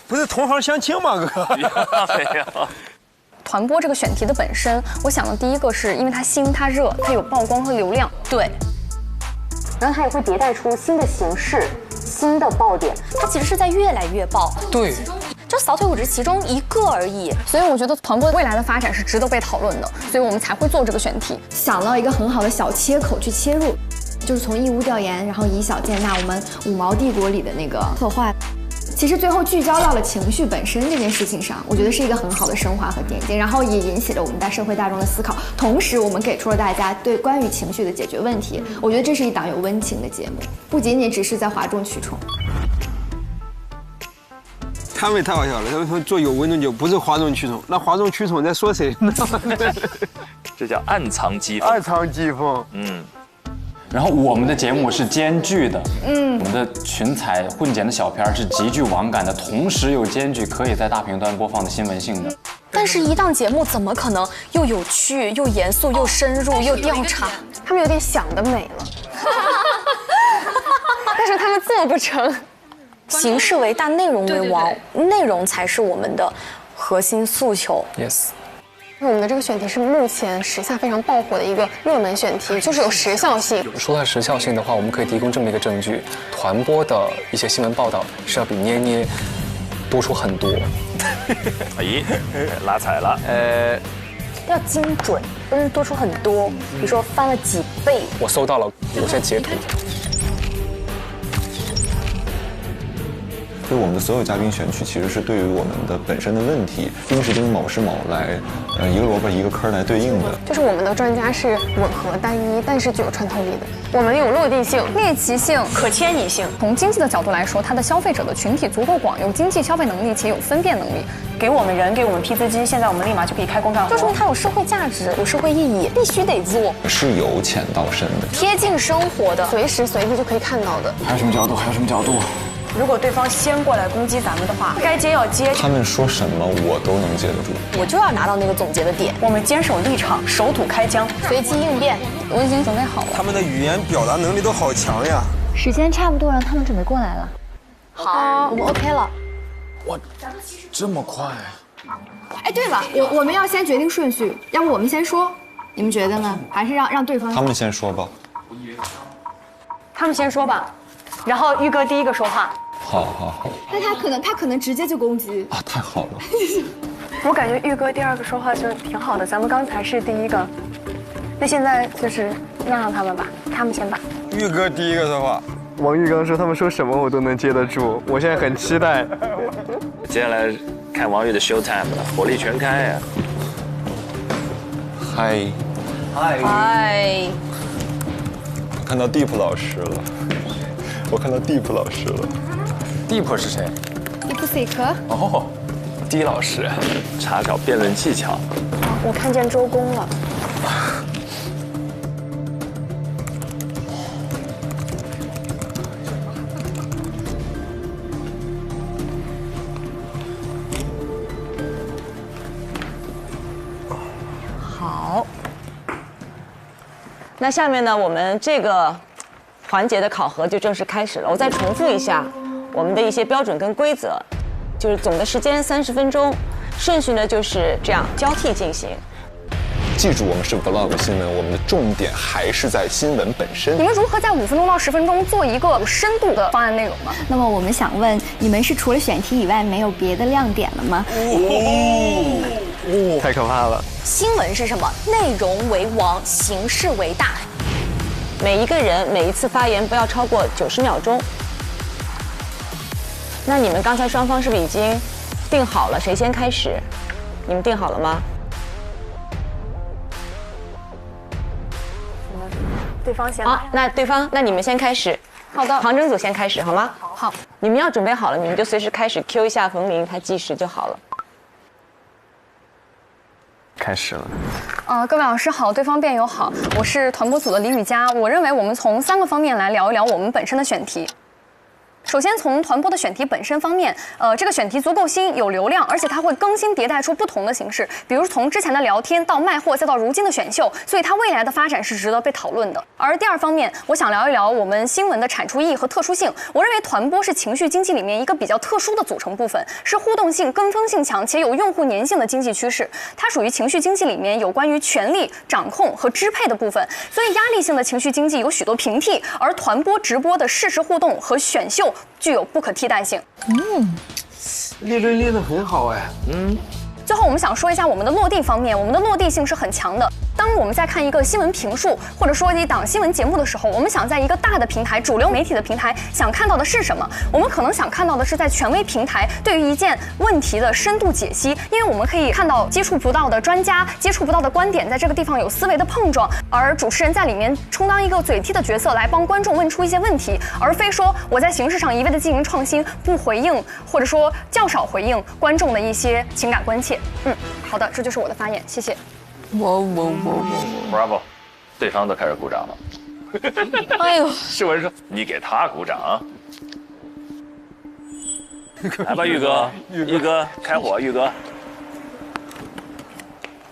不是同行相亲吗，哥？没有。团播这个选题的本身，我想的第一个是因为它新、它热、它有曝光和流量，对。然后它也会迭代出新的形式、新的爆点，它其实是在越来越爆。对。就扫腿舞只是其中一个而已，所以我觉得团播未来的发展是值得被讨论的，所以我们才会做这个选题，想到一个很好的小切口去切入，就是从义乌调研，然后以小见大，我们五毛帝国里的那个策划，其实最后聚焦到了情绪本身这件事情上，我觉得是一个很好的升华和点睛，然后也引起了我们在社会大众的思考，同时我们给出了大家对关于情绪的解决问题，我觉得这是一档有温情的节目，不仅仅只是在哗众取宠。他们太好笑了，他们说做有温度就不是哗众取宠，那哗众取宠在说谁呢？这叫暗藏讥讽。暗藏讥讽。然后我们的节目是兼具的，我们的群彩混剪的小片是极具网感的，同时又兼具可以在大屏端播放的新闻性的。但是，一档节目怎么可能又有趣、又严肃、又深入、又调查？他们有点想得美了，但是他们做不成。形式为大，内容为王，内容才是我们的核心诉求。 Yes。我们的这个选题是目前时下非常爆火的一个热门选题，就是有时效性。说到时效性的话，我们可以提供这么一个证据：团播的一些新闻报道是要比捏捏多出很多。咦，拉踩了。要精准，不是多出很多，比如说翻了几倍。我搜到了，我现在截图。所以我们的所有嘉宾选取其实是对于我们的本身的问题，丁是丁，卯是卯来，一个萝卜一个坑来对应的。就是我们的专家是吻合单一，但是具有穿透力的。我们有落地性、猎奇性、可迁移性。从经济的角度来说，它的消费者的群体足够广，有经济消费能力且有分辨能力。给我们人，给我们批资金，现在我们立马就可以开工干活。就说明它有社会价值，有社会意义，必须得做。是由浅到深的，贴近生活的，随时随地就可以看到的。还有什么角度？还有什么角度？如果对方先过来攻击咱们的话，该接要接。他们说什么我都能接得住，我就要拿到那个总结的点。我们坚守立场，守土开疆，随机应变。我已经准备好了。他们的语言表达能力都好强呀。时间差不多，让他们准备过来了。好，我们 OK 了。哇，这么快？哎，对了，我们要先决定顺序，要不我们先说，你们觉得呢？还是让对方？他们先说吧。他们先说吧。然后玉哥第一个说话。好。那他可能直接就攻击啊！太好了。我感觉玉哥第二个说话就挺好的，咱们刚才是第一个，那现在就是让他们吧，他们先吧。玉哥第一个说话。王玉刚说他们说什么我都能接得住，我现在很期待。接下来看王玉的 show time 了，火力全开呀！嗨。我看到 Deep 老师了。Deep 是谁 ？Deep Seek。哦，D 老师，查找辩论技巧。我看见周公了。好。那下面呢，我们这个环节的考核就正式开始了。我再重复一下我们的一些标准跟规则，就是总的时间30分钟，顺序呢就是这样交替进行。记住，我们是 vlog 新闻，我们的重点还是在新闻本身。你们如何在5分钟到10分钟做一个有深度的方案内容呢？那么我们想问，你们是除了选题以外没有别的亮点了吗？太可怕了！新闻是什么？内容为王，形式为大。每一个人每一次发言不要超过90秒钟。那你们刚才双方是不是已经定好了谁先开始？你们定好了吗？对方先来。好，那你们先开始。好的，旁征组先开始好吗？好。你们要准备好了，你们就随时开始 Q 一下冯林，他计时就好了。开始了。各位老师好，对方辩友好，我是团播组的李雨佳。我认为我们从3个方面来聊一聊我们本身的选题。首先从团播的选题本身方面，这个选题足够新，有流量，而且它会更新迭代出不同的形式，比如从之前的聊天到卖货，再到如今的选秀，所以它未来的发展是值得被讨论的。而第二方面，我想聊一聊我们新闻的产出意义和特殊性。我认为团播是情绪经济里面一个比较特殊的组成部分，是互动性、跟风性强且有用户粘性的经济趋势。它属于情绪经济里面有关于权力、掌控和支配的部分，所以压力性的情绪经济有许多平替，而团播直播的实时互动和选秀具有不可替代性。列阵列得很好哎。最后我们想说一下我们的落地方面，我们的落地性是很强的。当我们在看一个新闻评述或者说一档新闻节目的时候，我们想在一个大的平台、主流媒体的平台想看到的是什么？我们可能想看到的是在权威平台对于一件问题的深度解析，因为我们可以看到接触不到的专家、接触不到的观点，在这个地方有思维的碰撞，而主持人在里面充当一个嘴替的角色，来帮观众问出一些问题，而非说我在形式上一味的进行创新，不回应或者说较少回应观众的一些情感关切。好的，这就是我的发言，谢谢。Bravo， 对方都开始鼓掌了。哎呦，世文说：“你给他鼓掌。”来吧，玉哥，玉哥开火，玉哥。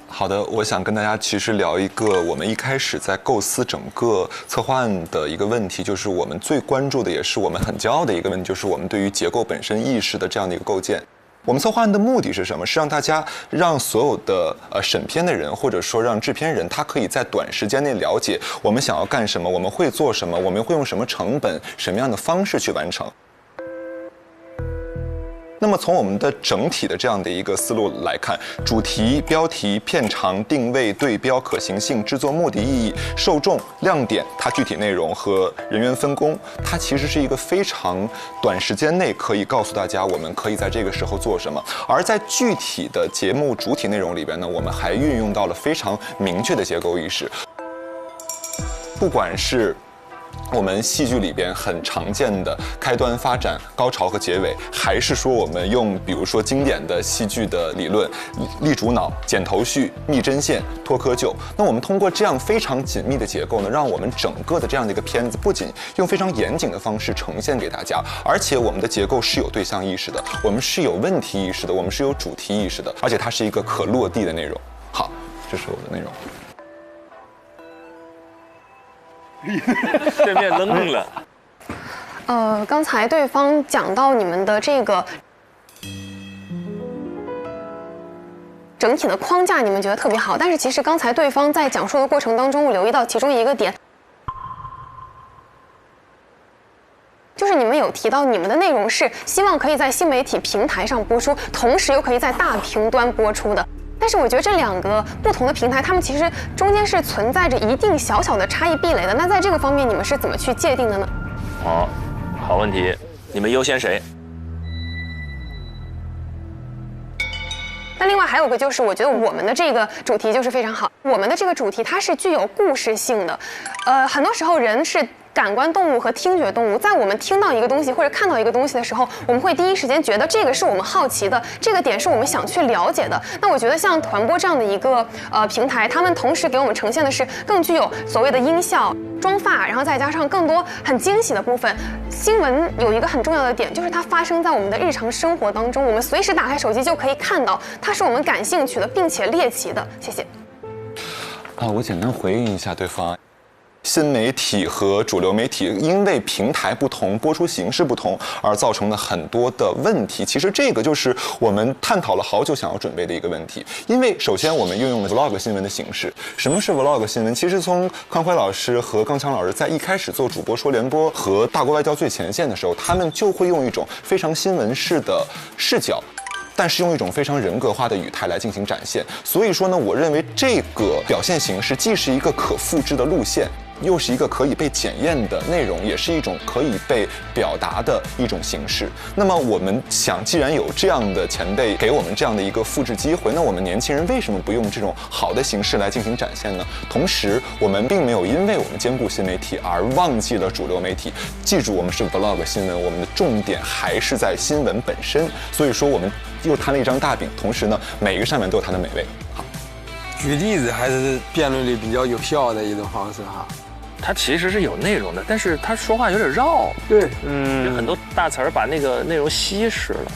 好的，我想跟大家其实聊一个我们一开始在构思整个策划案的一个问题，就是我们最关注的，也是我们很骄傲的一个问题，就是我们对于结构本身意识的这样的一个构建。我们策划案的目的是什么？是让大家让所有的审片的人，或者说让制片人，他可以在短时间内了解我们想要干什么，我们会做什么，我们会用什么成本、什么样的方式去完成。那么从我们的整体的这样的一个思路来看，主题、标题、片长、定位、对标、可行性、制作目的、意义、受众、亮点，它具体内容和人员分工，它其实是一个非常短时间内可以告诉大家我们可以在这个时候做什么。而在具体的节目主体内容里边呢，我们还运用到了非常明确的结构意识，不管是我们戏剧里边很常见的开端、发展、高潮和结尾，还是说我们用比如说经典的戏剧的理论，立主脑、剪头绪、密针线、脱窠臼，那我们通过这样非常紧密的结构呢，让我们整个的这样的一个片子不仅用非常严谨的方式呈现给大家，而且我们的结构是有对象意识的，我们是有问题意识的，我们是有主题意识的，而且它是一个可落地的内容。好，这是我的内容。对面愣了。刚才对方讲到你们的这个整体的框架，你们觉得特别好，但是其实刚才对方在讲述的过程当中，我留意到其中一个点，就是你们有提到你们的内容是希望可以在新媒体平台上播出，同时又可以在大屏端播出的。但是我觉得这两个不同的平台，它们其实中间是存在着一定小小的差异壁垒的。那在这个方面，你们是怎么去界定的呢？好问题，你们优先谁？那另外还有个就是，我觉得我们的这个主题就是非常好。我们的这个主题它是具有故事性的，很多时候人是感官动物和听觉动物，在我们听到一个东西或者看到一个东西的时候，我们会第一时间觉得这个是我们好奇的，这个点是我们想去了解的。那我觉得像团播这样的一个平台，他们同时给我们呈现的是更具有所谓的音效、妆发，然后再加上更多很惊喜的部分。新闻有一个很重要的点，就是它发生在我们的日常生活当中，我们随时打开手机就可以看到，它是我们感兴趣的，并且猎奇的。谢谢。我简单回应一下对方。新媒体和主流媒体因为平台不同、播出形式不同而造成的很多的问题，其实这个就是我们探讨了好久想要准备的一个问题。因为首先我们运用了 vlog 新闻的形式。什么是 vlog 新闻？其实从康辉老师和刚强老师在一开始做主播说联播和大国外交最前线的时候，他们就会用一种非常新闻式的视角，但是用一种非常人格化的语态来进行展现。所以说呢，我认为这个表现形式既是一个可复制的路线，又是一个可以被检验的内容，也是一种可以被表达的一种形式。那么我们想，既然有这样的前辈给我们这样的一个复制机会，那我们年轻人为什么不用这种好的形式来进行展现呢？同时，我们并没有因为我们兼顾新媒体而忘记了主流媒体。记住，我们是 vlog 新闻，我们的重点还是在新闻本身。所以说，我们又摊了一张大饼，同时呢，每一个上面都有它的美味。好，举例子还是辩论里比较有效的一种方式哈。他其实是有内容的，但是他说话有点绕。对，有很多大词儿把那个内容稀释了。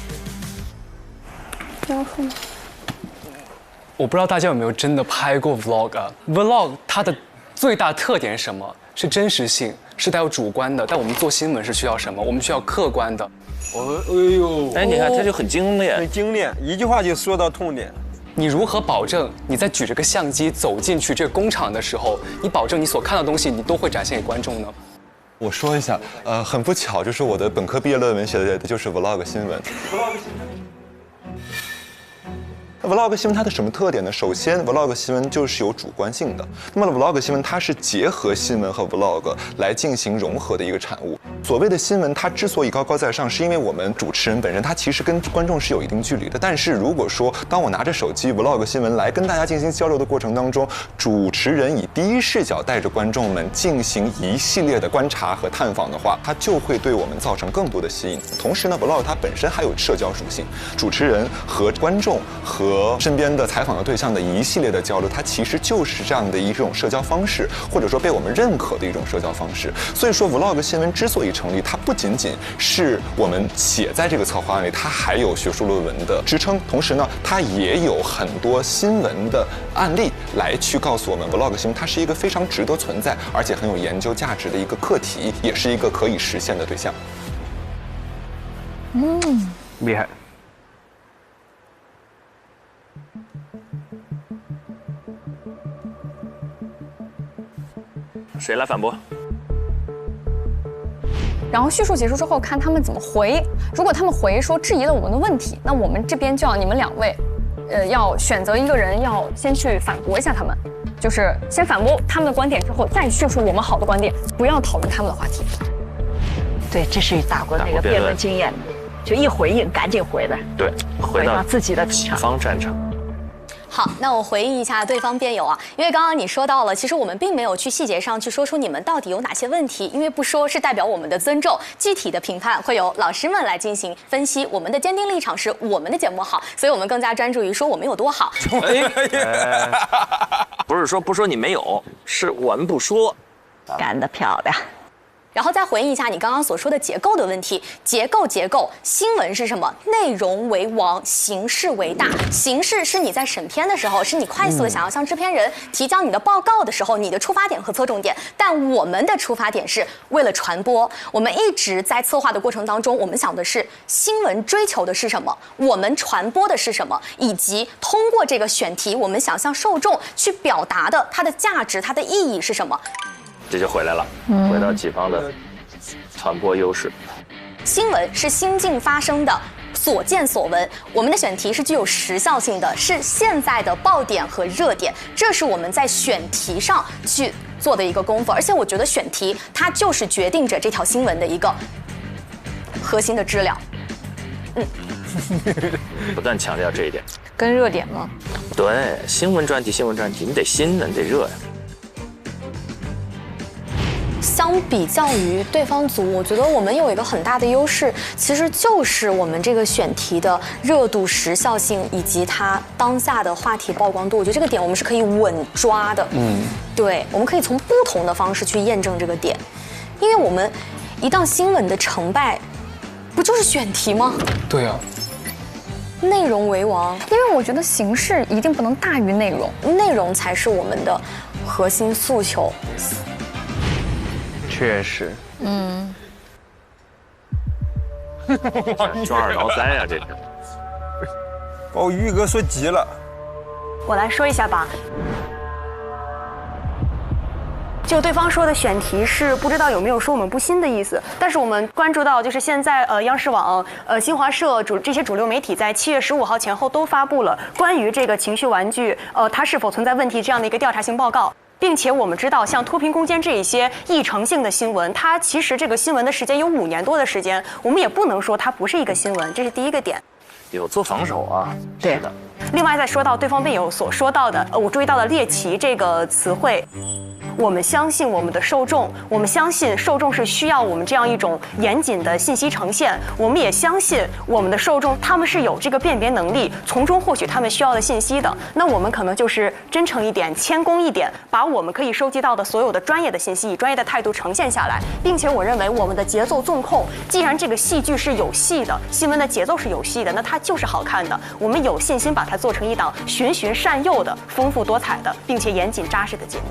我不知道大家有没有真的拍过 vlog。vlog 它的最大特点是什么？是真实性，是带有主观的。但我们做新闻是需要什么？我们需要客观的。你看他就很精炼，很精炼，一句话就说到痛点。你如何保证你在举着个相机走进去这个工厂的时候，你保证你所看到的东西你都会展现给观众呢？我说一下，很不巧，就是我的本科毕业论文写的就是 vlog 新闻。vlog 新闻它的什么特点呢？首先 ，vlog 新闻就是有主观性的。那么 vlog 新闻它是结合新闻和 vlog 来进行融合的一个产物。所谓的新闻，它之所以高高在上，是因为我们主持人本身他其实跟观众是有一定距离的。但是如果说当我拿着手机 vlog 新闻来跟大家进行交流的过程当中，主持人以第一视角带着观众们进行一系列的观察和探访的话，它就会对我们造成更多的吸引。同时呢 ，vlog 它本身还有社交属性，主持人和观众和身边的采访的对象的一系列的交流，它其实就是这样的一种社交方式，或者说被我们认可的一种社交方式。所以说 vlog 新闻之所以成立，它不仅仅是我们写在这个策划案里，它还有学术论文的支撑，同时呢，它也有很多新闻的案例来去告诉我们 vlog 新闻它是一个非常值得存在，而且很有研究价值的一个课题，也是一个可以实现的对象。厉害。谁来反驳？然后叙述结束之后，看他们怎么回。如果他们回说质疑了我们的问题，那我们这边就要你们2位，要选择一个人，要先去反驳一下他们，就是先反驳他们的观点之后，再叙述我们好的观点，不要讨论他们的话题。对，这是打过那个辩论经验，就一回应赶紧回来。对，回到自己的己方战场。好，那我回应一下对方辩友啊，因为刚刚你说到了，其实我们并没有去细节上去说出你们到底有哪些问题，因为不说是代表我们的尊重，具体的评判会由老师们来进行分析。我们的坚定立场是我们的节目好，所以我们更加专注于说我们有多好。不是说不说你没有，是我们不说。干得漂亮。然后再回应一下你刚刚所说的结构的问题。结构，新闻是什么？内容为王，形式为大。形式是你在审片的时候，是你快速的想要向制片人提交你的报告的时候，你的出发点和侧重点。但我们的出发点是为了传播。我们一直在策划的过程当中，我们想的是新闻追求的是什么，我们传播的是什么，以及通过这个选题，我们想向受众去表达的它的价值、它的意义是什么。这就回来了，回到己方的传播优势。新闻是心境发生的所见所闻，我们的选题是具有时效性的，是现在的爆点和热点，这是我们在选题上去做的一个功夫。而且我觉得选题它就是决定着这条新闻的一个核心的质量。不断强调这一点。跟热点吗？对，新闻专题，你得新的，你得热呀。相比较于对方组，我觉得我们有一个很大的优势，其实就是我们这个选题的热度、时效性以及它当下的话题曝光度。我觉得这个点我们是可以稳抓的。对，我们可以从不同的方式去验证这个点，因为我们一档新闻的成败，不就是选题吗？对啊。内容为王，因为我觉得形式一定不能大于内容，内容才是我们的核心诉求。确实，抓耳挠腮呀，这是。把我玉哥说急了。我来说一下吧。就对方说的选题是不知道有没有说我们不新的意思，但是我们关注到就是现在央视网、新华社这些主流媒体在7月15号前后都发布了关于这个情绪玩具它是否存在问题这样的一个调查性报告。并且我们知道，像脱贫攻坚这一些议程性的新闻，它其实这个新闻的时间有5年多的时间，我们也不能说它不是一个新闻，这是第一个点。有做防守啊，对的。另外再说到对方辩友所说到的，我注意到了猎奇这个词汇。我们相信我们的受众，我们相信受众是需要我们这样一种严谨的信息呈现，我们也相信我们的受众他们是有这个辨别能力，从中获取他们需要的信息的。那我们可能就是真诚一点，谦恭一点，把我们可以收集到的所有的专业的信息以专业的态度呈现下来，并且我认为我们的节奏纵控，既然这个戏剧是有戏的，新闻的节奏是有戏的，那它就是好看的。我们有信心把它做成一档循循善诱的、丰富多彩的，并且严谨扎实的节目。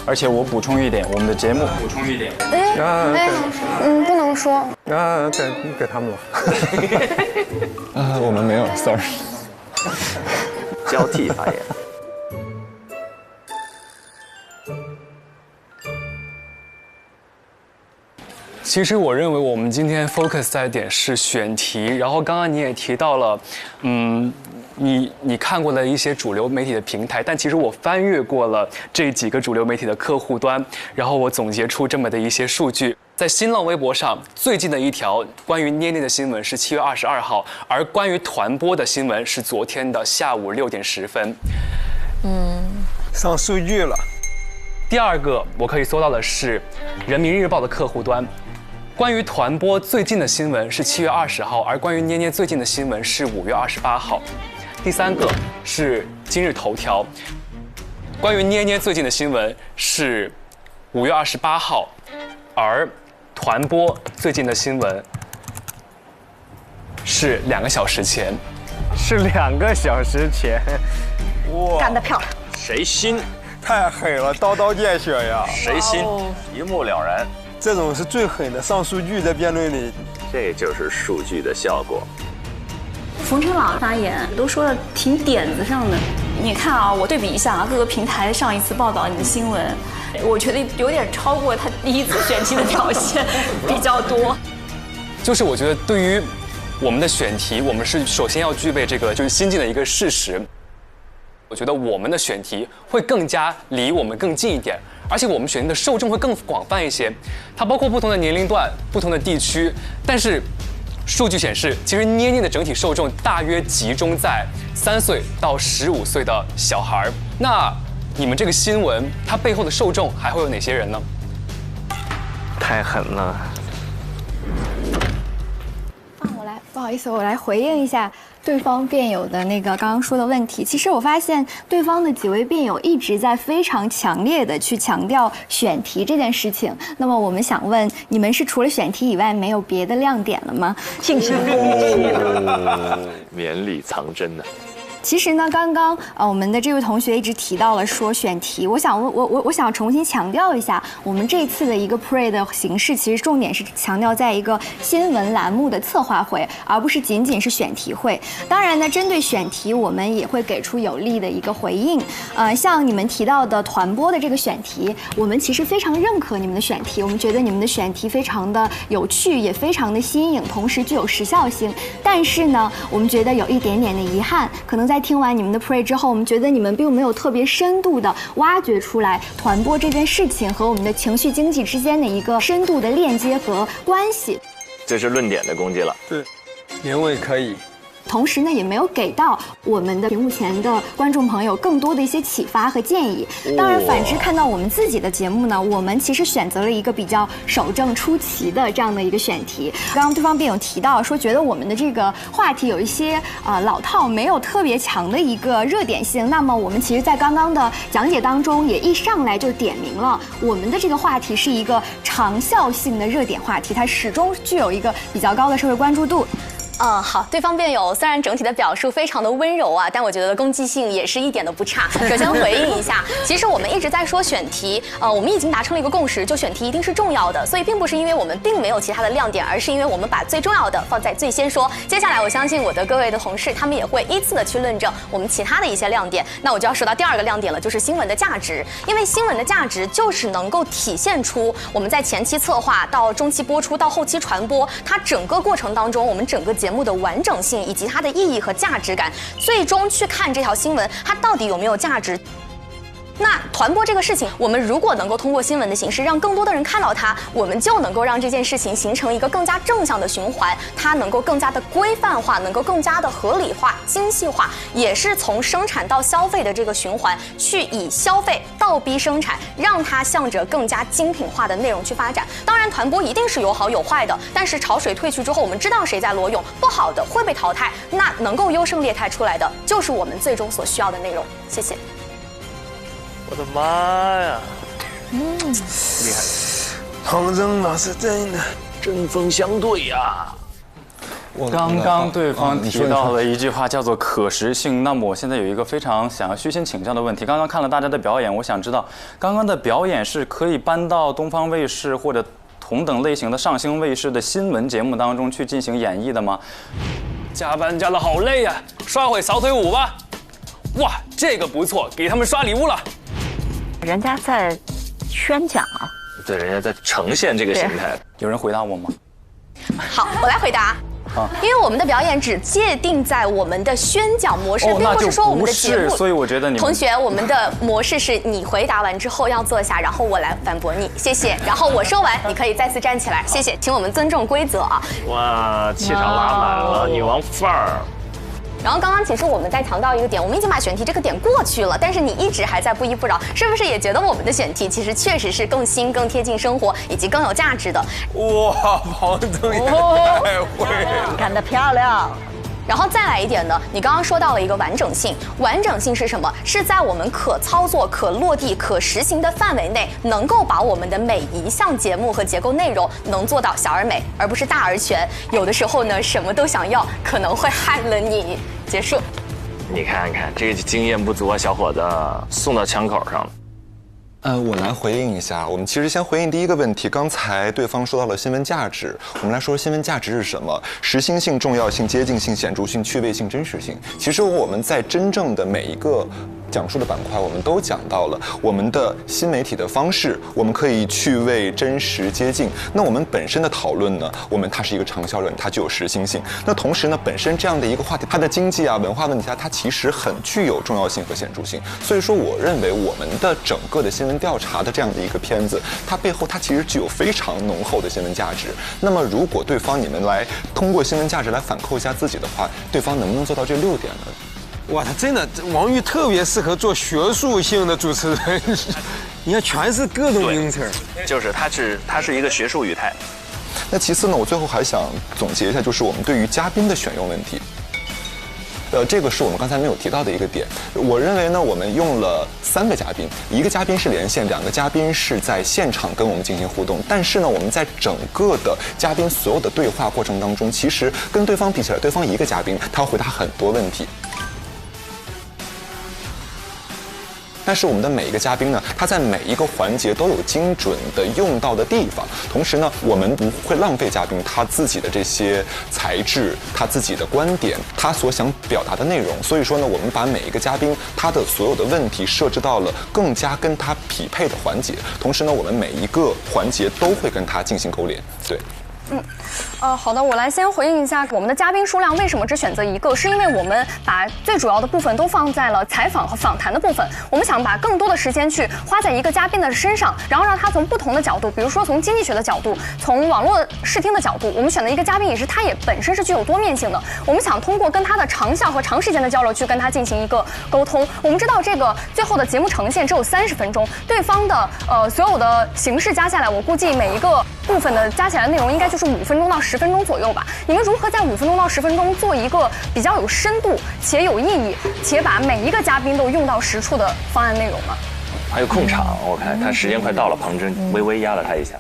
而且我补充一点，我们的节目不能说。给他们了。我们没有 ，sorry。交替发言。其实我认为我们今天 focus 在的点是选题，然后刚刚你也提到了，你看过的一些主流媒体的平台，但其实我翻阅过了这几个主流媒体的客户端，然后我总结出这么的一些数据。在新浪微博上，最近的一条关于捏捏的新闻是7月22号，而关于团播的新闻是昨天的下午6点10分。上数据了。第二个我可以搜到的是人民日报的客户端，关于团播最近的新闻是7月20号，而关于捏捏最近的新闻是5月28号。第三个是今日头条，关于捏捏最近的新闻是5月28号，而团播最近的新闻是2个小时前。是2个小时前。哇，干得漂亮！谁新？太狠了，刀刀见血呀！谁新？一目了然。这种是最狠的，上数据在辩论里。这就是数据的效果。冯程朗发言都说的挺点子上的。你看啊，我对比一下啊，各个平台上一次报道你的新闻，我觉得有点超过他第一次选题的表现比较多。就是我觉得对于我们的选题，我们是首先要具备这个就是新进的一个事实。我觉得我们的选题会更加离我们更近一点，而且我们选题的受众会更广泛一些，它包括不同的年龄段、不同的地区。但是数据显示，其实捏捏的整体受众大约集中在3岁到15岁的小孩。那你们这个新闻，它背后的受众还会有哪些人呢？太狠了。不好意思，我来回应一下对方辩友的那个刚刚说的问题。其实我发现对方的几位辩友一直在非常强烈的去强调选题这件事情。那么我们想问，你们是除了选题以外没有别的亮点了吗？进行攻击绵里藏针呢。其实呢，刚刚我们的这位同学一直提到了说选题，我想重新强调一下，我们这次的一个 Pre 的形式，其实重点是强调在一个新闻栏目的策划会，而不是仅仅是选题会。当然呢，针对选题，我们也会给出有力的一个回应。像你们提到的团播的这个选题，我们其实非常认可你们的选题，我们觉得你们的选题非常的有趣，也非常的新颖，同时具有时效性。但是呢，我们觉得有一点点的遗憾，可能在听完你们的 Pre 之后，我们觉得你们并没有特别深度的挖掘出来团播这件事情和我们的情绪经济之间的一个深度的链接和关系。这是论点的攻击了。对，评委可以。同时呢，也没有给到我们的屏幕前的观众朋友更多的一些启发和建议。当然，反之看到我们自己的节目呢，我们其实选择了一个比较守正出奇的这样的一个选题。刚刚对方辩友提到说，觉得我们的这个话题有一些老套，没有特别强的一个热点性。那么我们其实，在刚刚的讲解当中，也一上来就点明了我们的这个话题是一个长效性的热点话题，它始终具有一个比较高的社会关注度。好，对方辩友虽然整体的表述非常的温柔啊，但我觉得攻击性也是一点都不差。首先回应一下，其实我们一直在说选题，我们已经达成了一个共识，就选题一定是重要的，所以并不是因为我们并没有其他的亮点，而是因为我们把最重要的放在最先说。接下来我相信我的各位的同事，他们也会依次的去论证我们其他的一些亮点。那我就要说到第二个亮点了，就是新闻的价值，因为新闻的价值就是能够体现出我们在前期策划到中期播出到后期传播，它整个过程当中我们整个节目的完整性以及它的意义和价值感，最终去看这条新闻它到底有没有价值。那团播这个事情，我们如果能够通过新闻的形式让更多的人看到它，我们就能够让这件事情形成一个更加正向的循环，它能够更加的规范化，能够更加的合理化、精细化，也是从生产到消费的这个循环，去以消费倒逼生产，让它向着更加精品化的内容去发展。当然，团播一定是有好有坏的，但是潮水退去之后，我们知道谁在裸泳，不好的会被淘汰，那能够优胜劣汰出来的，就是我们最终所需要的内容。谢谢。我的妈呀！厉害！唐征老师真的针锋相对呀。刚刚对方提到了一句话叫做可食性，那么我现在有一个非常想要虚心请教的问题。刚刚看了大家的表演，我想知道刚刚的表演是可以搬到东方卫视或者同等类型的上星卫视的新闻节目当中去进行演绎的吗？加班加得好累呀，刷会扫腿舞吧。哇，这个不错，给他们刷礼物了。人家在宣讲啊，对，人家在呈现这个形态。有人回答我吗？好，我来回答。因为我们的表演只界定在我们的宣讲模式，并不是说我们的节目。所以我觉得你们同学，我们的模式是你回答完之后要坐下，然后我来反驳你，谢谢。然后我说完，你可以再次站起来，谢谢。请我们尊重规则啊！哇，气场拉满了，女王范儿。然后刚刚其实我们在强调一个点，我们已经把选题这个点过去了，但是你一直还在不依不饶，是不是也觉得我们的选题其实确实是更新、更贴近生活以及更有价值的？哇，庞总也太会了，干得漂亮！然后再来一点呢，你刚刚说到了一个完整性，完整性是什么？是在我们可操作、可落地、可实行的范围内，能够把我们的每一项节目和结构内容能做到小而美，而不是大而全。有的时候呢，什么都想要，可能会害了你。结束。你看看这个经验不足啊，小伙子，送到枪口上了。我来回应一下。我们其实先回应第一个问题。刚才对方说到了新闻价值，我们来说新闻价值是什么？实心性、重要性、接近性、显著性、趣味性、真实性。其实我们在真正的每一个讲述的板块，我们都讲到了我们的新媒体的方式，我们可以趣味、真实、接近。那我们本身的讨论呢，它是一个长效论，它具有实心性。那同时呢，本身这样的一个话题，它的经济啊、文化问题啊，它其实很具有重要性和显著性。所以说，我认为我们的整个的新闻调查的这样的一个片子，它背后它其实具有非常浓厚的新闻价值。那么，如果对方你们来通过新闻价值来反扣一下自己的话，对方能不能做到这6点呢？哇，他真的，王玉特别适合做学术性的主持人，你看全是各种名词，就是他是一个学术语态。那其次呢，我最后还想总结一下，就是我们对于嘉宾的选用问题。这个是我们刚才没有提到的一个点。我认为呢，我们用了3个嘉宾，一个嘉宾是连线，2个嘉宾是在现场跟我们进行互动。但是呢，我们在整个的嘉宾所有的对话过程当中，其实跟对方比起来，对方一个嘉宾他会回答很多问题。但是我们的每一个嘉宾呢，他在每一个环节都有精准的用到的地方。同时呢，我们不会浪费嘉宾他自己的这些才智、他自己的观点、他所想表达的内容。所以说呢，我们把每一个嘉宾他的所有的问题设置到了更加跟他匹配的环节。同时呢，我们每一个环节都会跟他进行勾连。对。好的，我来先回应一下我们的嘉宾数量为什么只选择1个，是因为我们把最主要的部分都放在了采访和访谈的部分，我们想把更多的时间去花在一个嘉宾的身上，然后让他从不同的角度，比如说从经济学的角度，从网络视听的角度，我们选的一个嘉宾也是他也本身是具有多面性的，我们想通过跟他的长效和长时间的交流去跟他进行一个沟通。我们知道这个最后的节目呈现只有30分钟，对方的所有的形式加下来，我估计每一个部分的加起来的内容应该就是5分钟到10分钟左右吧。你们如何在5分钟到10分钟做一个比较有深度且有意义，且把每一个嘉宾都用到实处的方案内容呢？还有控场，我看他时间快到了，庞真微微压了他一下。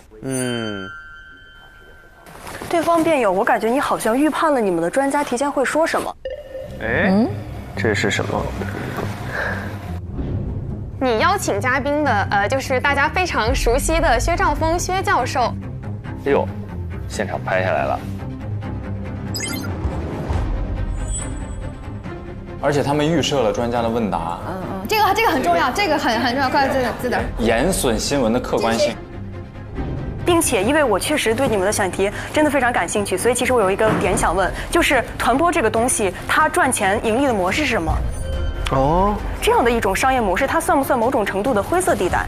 对方辩友，我感觉你好像预判了你们的专家提前会说什么。这是什么？你邀请嘉宾的就是大家非常熟悉的薛兆丰薛教授。哎呦，现场拍下来了。而且他们预设了专家的问答。这个很重要，这个很重要，快这点。严损新闻的客观性。并且，因为我确实对你们的选题真的非常感兴趣，所以其实我有一个点想问，就是传播这个东西，它赚钱盈利的模式是什么？这样的一种商业模式，它算不算某种程度的灰色地带？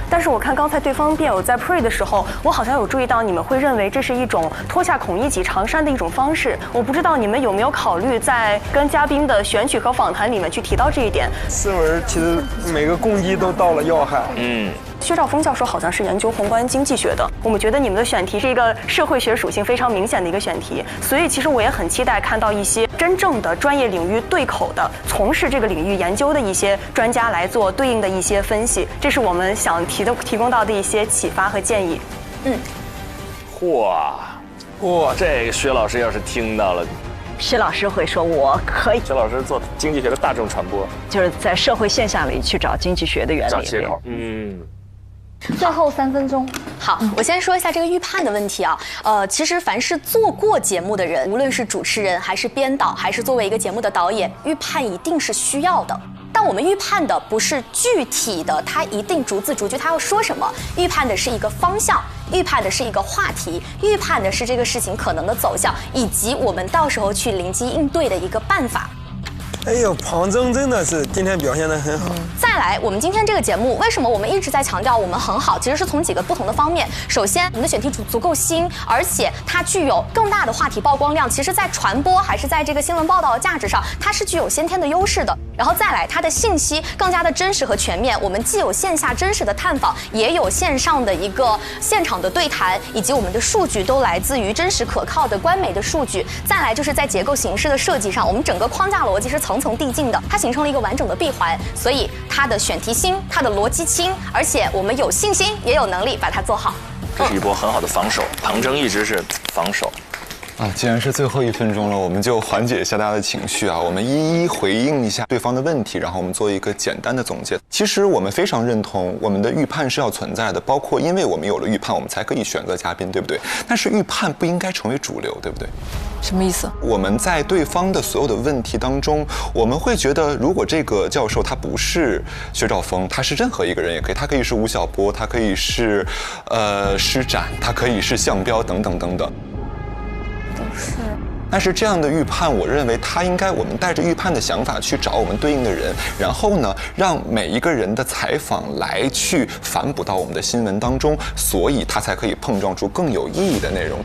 但是我看刚才对方辩友在 pre 的时候，我好像有注意到你们会认为这是一种脱下孔乙己长衫的一种方式。我不知道你们有没有考虑在跟嘉宾的选取和访谈里面去提到这一点。思文其实每个攻击都到了要害。薛兆丰教授好像是研究宏观经济学的，我们觉得你们的选题是一个社会学属性非常明显的一个选题，所以其实我也很期待看到一些真正的专业领域对口的、从事这个领域研究的一些专家来做对应的一些分析，这是我们想提供到的一些启发和建议。哇，这个薛老师要是听到了。薛老师会说：“我可以。”薛老师做经济学的大众传播，就是在社会现象里去找经济学的原理，找切口。最后3分钟，好，我先说一下这个预判的问题啊。其实凡是做过节目的人，无论是主持人还是编导，还是作为一个节目的导演，预判一定是需要的。但我们预判的不是具体的，它一定逐字逐句它要说什么，预判的是一个方向，预判的是一个话题，预判的是这个事情可能的走向，以及我们到时候去临机应对的一个办法。哎呦，庞征真的是今天表现得很好。再来，我们今天这个节目为什么我们一直在强调我们很好？其实是从几个不同的方面。首先，我们的选题足够新，而且它具有更大的话题曝光量。其实，在传播还是在这个新闻报道的价值上，它是具有先天的优势的。然后再来，它的信息更加的真实和全面。我们既有线下真实的探访，也有线上的一个现场的对谈，以及我们的数据都来自于真实可靠的官媒的数据。再来就是在结构形式的设计上，我们整个框架逻辑是层层递进的，它形成了一个完整的闭环，所以它的选题新，它的逻辑轻，而且我们有信心也有能力把它做好。这是一波很好的防守，庞征一直是防守。既然是最后1分钟了，我们就缓解一下大家的情绪啊，我们一一回应一下对方的问题，然后我们做一个简单的总结。其实我们非常认同我们的预判是要存在的，包括因为我们有了预判，我们才可以选择嘉宾，对不对？但是预判不应该成为主流，对不对？什么意思？我们在对方的所有的问题当中，我们会觉得，如果这个教授他不是薛兆丰，他是任何一个人也可以，他可以是吴晓波，他可以是施展，他可以是项彪等等等等。是。但是这样的预判，我认为他应该我们带着预判的想法去找我们对应的人，然后呢，让每一个人的采访来去反哺到我们的新闻当中，所以他才可以碰撞出更有意义的内容。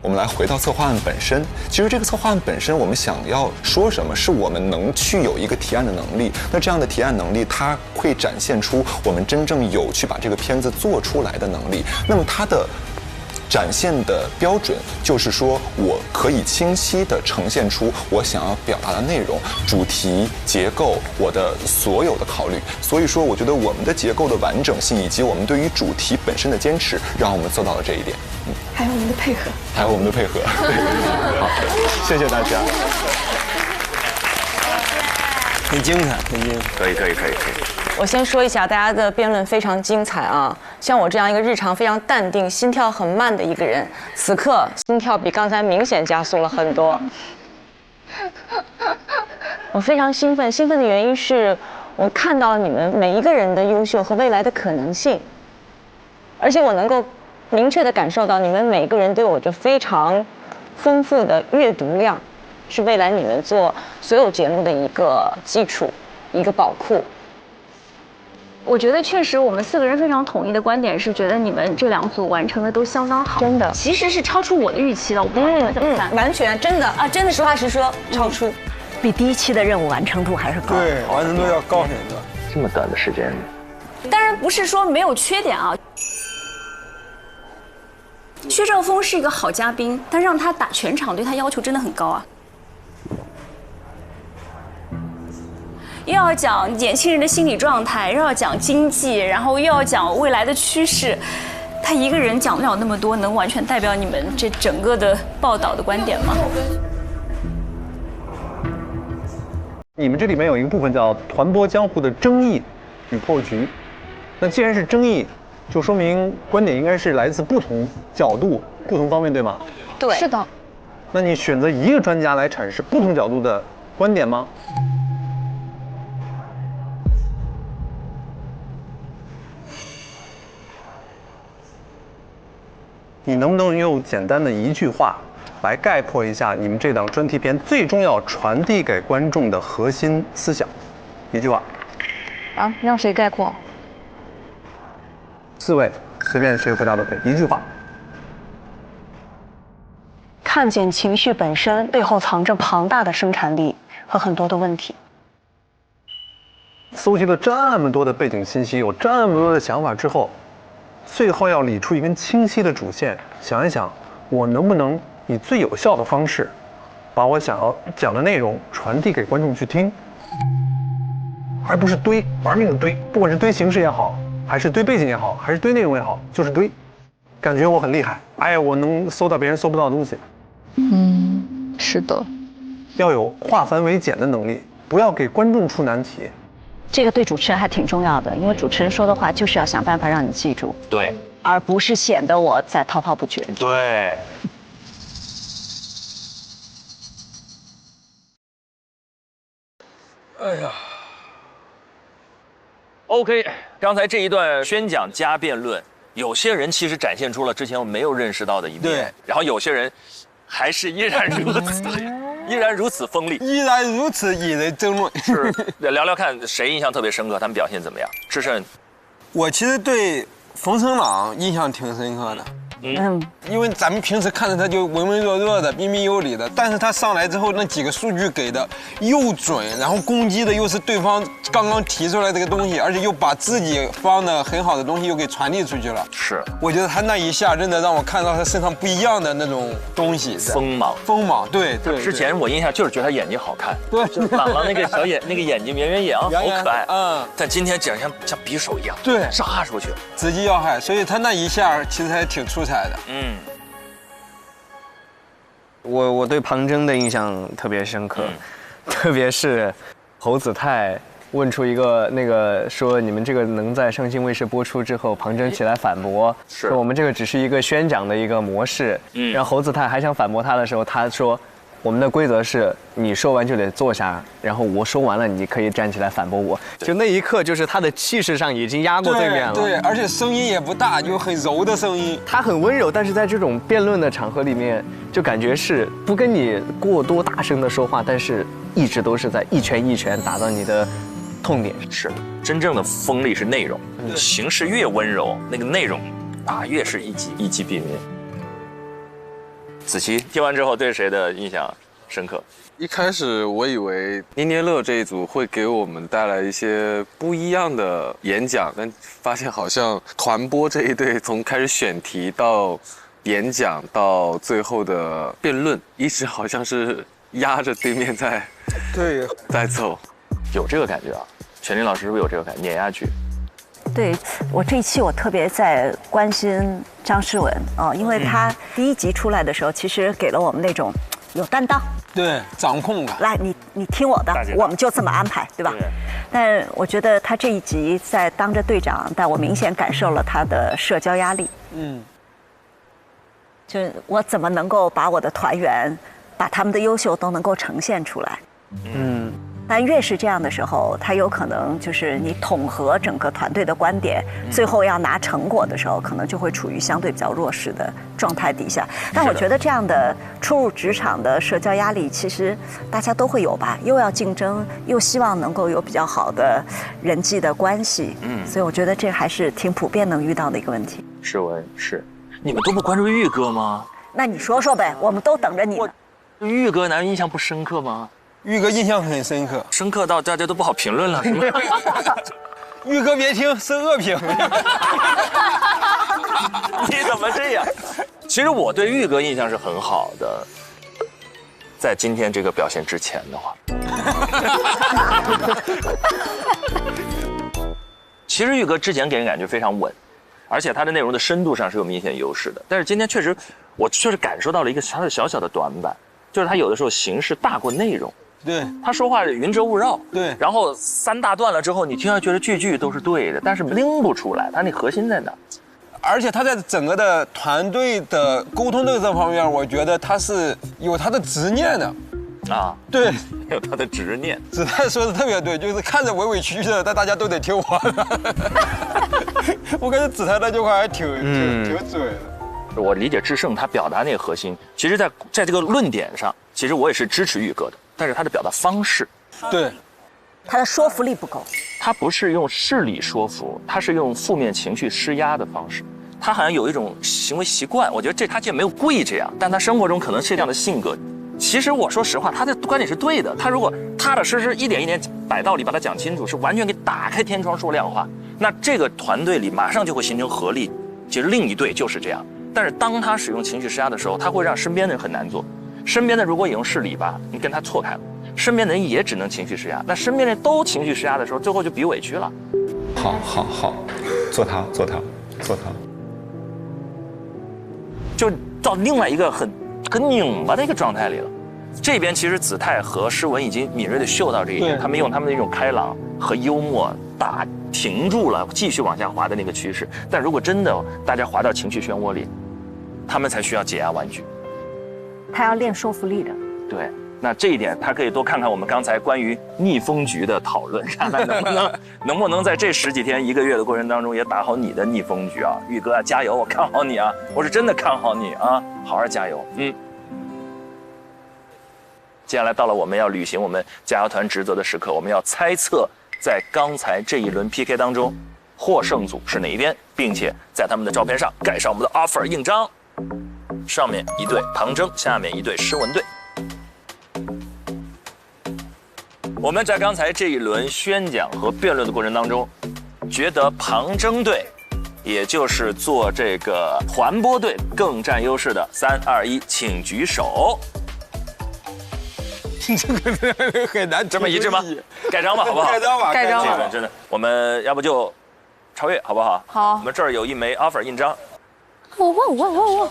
我们来回到策划案本身，其实这个策划案本身，我们想要说什么，是我们能去有一个提案的能力。那这样的提案能力，它会展现出我们真正有去把这个片子做出来的能力。那么它的展现的标准就是说，我可以清晰地呈现出我想要表达的内容、主题、结构，我的所有的考虑。所以说，我觉得我们的结构的完整性以及我们对于主题本身的坚持，让我们做到了这一点。还有我们的配合，还有我们的配合。好，谢谢大家。很精彩，很精彩。可以。我先说一下，大家的辩论非常精彩啊！像我这样一个日常非常淡定、心跳很慢的一个人，此刻心跳比刚才明显加速了很多。我非常兴奋，兴奋的原因是我看到你们每一个人的优秀和未来的可能性，而且我能够明确地感受到你们每个人都有着非常丰富的阅读量，是未来你们做所有节目的一个基础、一个宝库。我觉得确实，我们4个人非常统一的观点是，觉得你们这2组完成的都相当好，真的，其实是超出我的预期的。我不知道你们怎么看？完全真的啊，真的实话实说，超出，比第1期的任务完成度还是高。对，完成度要高很多。这么短的时间，当然不是说没有缺点啊。薛兆丰是一个好嘉宾，但让他打全场，对他要求真的很高啊。又要讲年轻人的心理状态，又要讲经济，然后又要讲未来的趋势，他一个人讲不了那么多，能完全代表你们这整个的报道的观点吗？你们这里面有一个部分叫传播江湖的争议与破局，那既然是争议，就说明观点应该是来自不同角度、不同方面，对吗？对，是的。那你选择一个专家来阐释不同角度的观点吗？你能不能用简单的一句话来概括一下你们这档专题片最终要传递给观众的核心思想？一句话。啊，让谁概括？4位，随便谁回答都可以。一句话。看见情绪本身背后藏着庞大的生产力和很多的问题。搜集了这么多的背景信息，有这么多的想法之后，最后要理出一根清晰的主线，想一想，我能不能以最有效的方式，把我想要讲的内容传递给观众去听，而不是堆，玩命的堆，不管是堆形式也好，还是堆背景也好，还是堆内容也好，就是堆，感觉我很厉害，哎呀，我能搜到别人搜不到的东西。是的，要有化繁为简的能力，不要给观众出难题。这个对主持人还挺重要的，因为主持人说的话就是要想办法让你记住，对，而不是显得我在滔滔不绝。对。哎呀。OK， 刚才这一段宣讲加辩论，有些人其实展现出了之前我没有认识到的一面，对，然后有些人还是依然如此，依然如此锋利，依然如此引人争论。是，聊聊看谁印象特别深刻，他们表现怎么样？志胜，我其实对冯成朗印象挺深刻的。因为咱们平时看着他就文文弱弱的、彬彬有礼的，但是他上来之后那几个数据给的又准，然后攻击的又是对方刚刚提出来这个东西，而且又把自己方的很好的东西又给传递出去了。是，我觉得他那一下真的让我看到他身上不一样的那种东西，锋芒，锋芒，对。之前我印象就是觉得他眼睛好看，对，朗朗那个小眼，那个眼睛圆圆眼，好可爱，但今天讲像匕首一样，对，扎出去，直击要害，所以他那一下其实还挺出彩的。我对庞真的印象特别深刻，特别是侯子泰问出一个那个说你们这个能在上星卫视播出之后，庞真起来反驳，说我们这个只是一个宣讲的一个模式。然后侯子泰还想反驳他的时候，他说我们的规则是你说完就得坐下，然后我说完了你可以站起来反驳我。就那一刻，就是他的气势上已经压过对面了。对，而且声音也不大，就很柔的声音。他很温柔，但是在这种辩论的场合里面，就感觉是不跟你过多大声的说话，但是一直都是在一拳一拳打到你的痛点。是的，真正的锋利是内容，形式越温柔，那个内容啊越是一击毙命。子琪听完之后对谁的印象深刻？一开始我以为捏捏乐这一组会给我们带来一些不一样的演讲，但发现好像团播这一队从开始选题到演讲到最后的辩论，一直好像是压着对面在走，有这个感觉啊？全林老师是不是有这个感觉？碾压剧。对，我这一期我特别在关心张诗雯啊，因为她第一集出来的时候，其实给了我们那种有担当，对，掌控感。来，你听我的，我们就这么安排，对吧？但我觉得她这一集在当着队长，但我明显感受了她的社交压力。就是我怎么能够把我的团员，把他们的优秀都能够呈现出来？但越是这样的时候，他有可能就是你统合整个团队的观点，最后要拿成果的时候，可能就会处于相对比较弱势的状态底下。但我觉得这样的初入职场的社交压力，其实大家都会有吧，又要竞争，又希望能够有比较好的人际的关系。所以我觉得这还是挺普遍能遇到的一个问题。诗雯是，你们都不关注玉哥吗？那你说说呗，我们都等着你呢。玉哥难道印象不深刻吗？玉哥印象很深刻，深刻到大家都不好评论了，是吗？玉哥别听，是恶评。你怎么这样？其实我对玉哥印象是很好的，在今天这个表现之前的话，其实玉哥之前给人感觉非常稳，而且他的内容的深度上是有明显优势的。但是今天确实，我确实感受到了一个他的小小的短板，就是他有的时候形式大过内容。对，他说话云遮雾绕，对，然后3大段了之后，你听上去觉得句都是对的，但是拎不出来，他那核心在哪？而且他在整个的团队的沟通的这方面，我觉得他是有他的执念的。啊，对，有他的执念。子泰说的特别对，就是看着委委屈屈的，但大家都得听我的。我感觉子泰那句话还挺准的。我理解志胜他表达那个核心，其实在这个论点上，其实我也是支持玉哥的，但是他的表达方式，对，他的说服力不够。他不是用事理说服，他是用负面情绪施压的方式。他好像有一种行为习惯，我觉得他既没有故意这样，但他生活中可能是这样的性格。其实我说实话，他的观点是对的。他如果踏踏实实一点一点摆道理，把它讲清楚，是完全给打开天窗说亮话，那这个团队里马上就会形成合力。其实另一队就是这样。但是当他使用情绪施压的时候，他会让身边的人很难做。身边的如果也用事理吧，你跟他错开了，身边的人也只能情绪施压。那身边的人都情绪施压的时候，最后就比委屈了。好，做他，就到另外一个很拧巴的一个状态里了。这边其实子泰和诗雯已经敏锐地嗅到这一点，他们用他们的一种开朗和幽默停住了继续往下滑的那个趋势。但如果真的大家滑到情绪漩涡里，他们才需要解压玩具。他要练说服力的。对，那这一点他可以多看看我们刚才关于逆风局的讨论，看看能不能在这10几天1个月的过程当中也打好你的逆风局啊！玉哥啊，加油！我看好你啊，我是真的看好你啊，好好加油！接下来到了我们要履行我们加油团职责的时刻，我们要猜测在刚才这一轮 PK 当中，获胜组是哪一边，并且在他们的照片上盖上我们的 offer 印章。上面一队庞征，下面一队诗文队。我们在刚才这一轮宣讲和辩论的过程当中，觉得庞征队，也就是做这个团播队更占优势的。3、2、1，请举手。这个很难，这么一致吗？盖章吧，好不好？盖章吧，盖章吧，真的。我们要不就超越，好不好？好。我们这儿有一枚 offer 印章。我。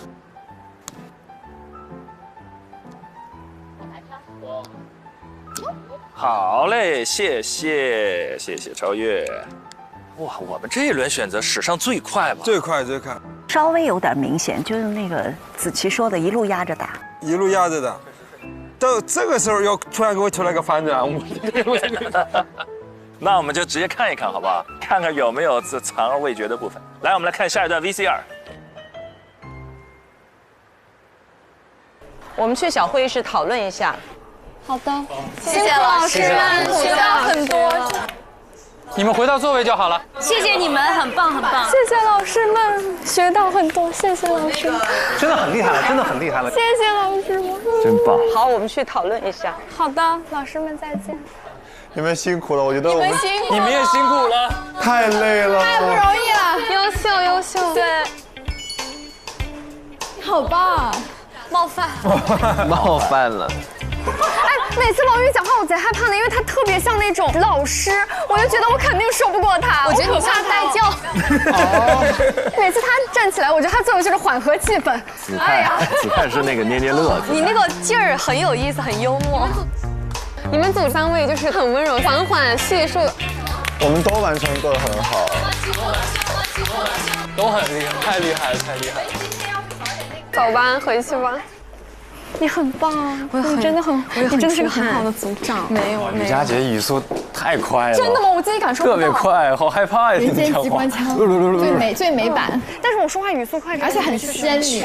好嘞，谢谢超越。哇，我们这一轮选择史上最快吧？最快。稍微有点明显，就是那个子琪说的，一路压着打。一路压着打。到这个时候要突然给我出来个反转，那我们就直接看一看，好不好？看看有没有藏而未决的部分。来，我们来看下一段 VCR。我们去小会议室讨论一下。好的，谢谢老师们，学到很多。你们回到座位就好了。谢谢你们，很棒。谢谢老师们，学到很多，谢谢老师们。真的很厉害了，真的很厉害了。谢谢老师们，真棒。好，我们去讨论一下。好的，老师们再见。你们辛苦了，我觉得你们辛苦了，你们也辛苦了，太累了，太不容易了，优秀。对，好棒，冒犯了。哎，每次王宇讲话我贼害怕的，因为他特别像那种老师，我就觉得我肯定说不过他。我觉得你像带教。每次他站起来，我觉得他作用就是缓和气氛。子泰是那个捏捏乐。你那个劲儿很有意思，很幽默。你们组3位就是很温柔、缓缓细数。我们都完成得很好，都很厉害，太厉害了。走吧，回去吧。你很棒，你真的是个很好的组长。没有，雨佳姐语速太快了。真的吗？我自己感受不到。特别快，好害怕呀！人间机关枪，最美版。但是我说话语速快，而且很鲜明。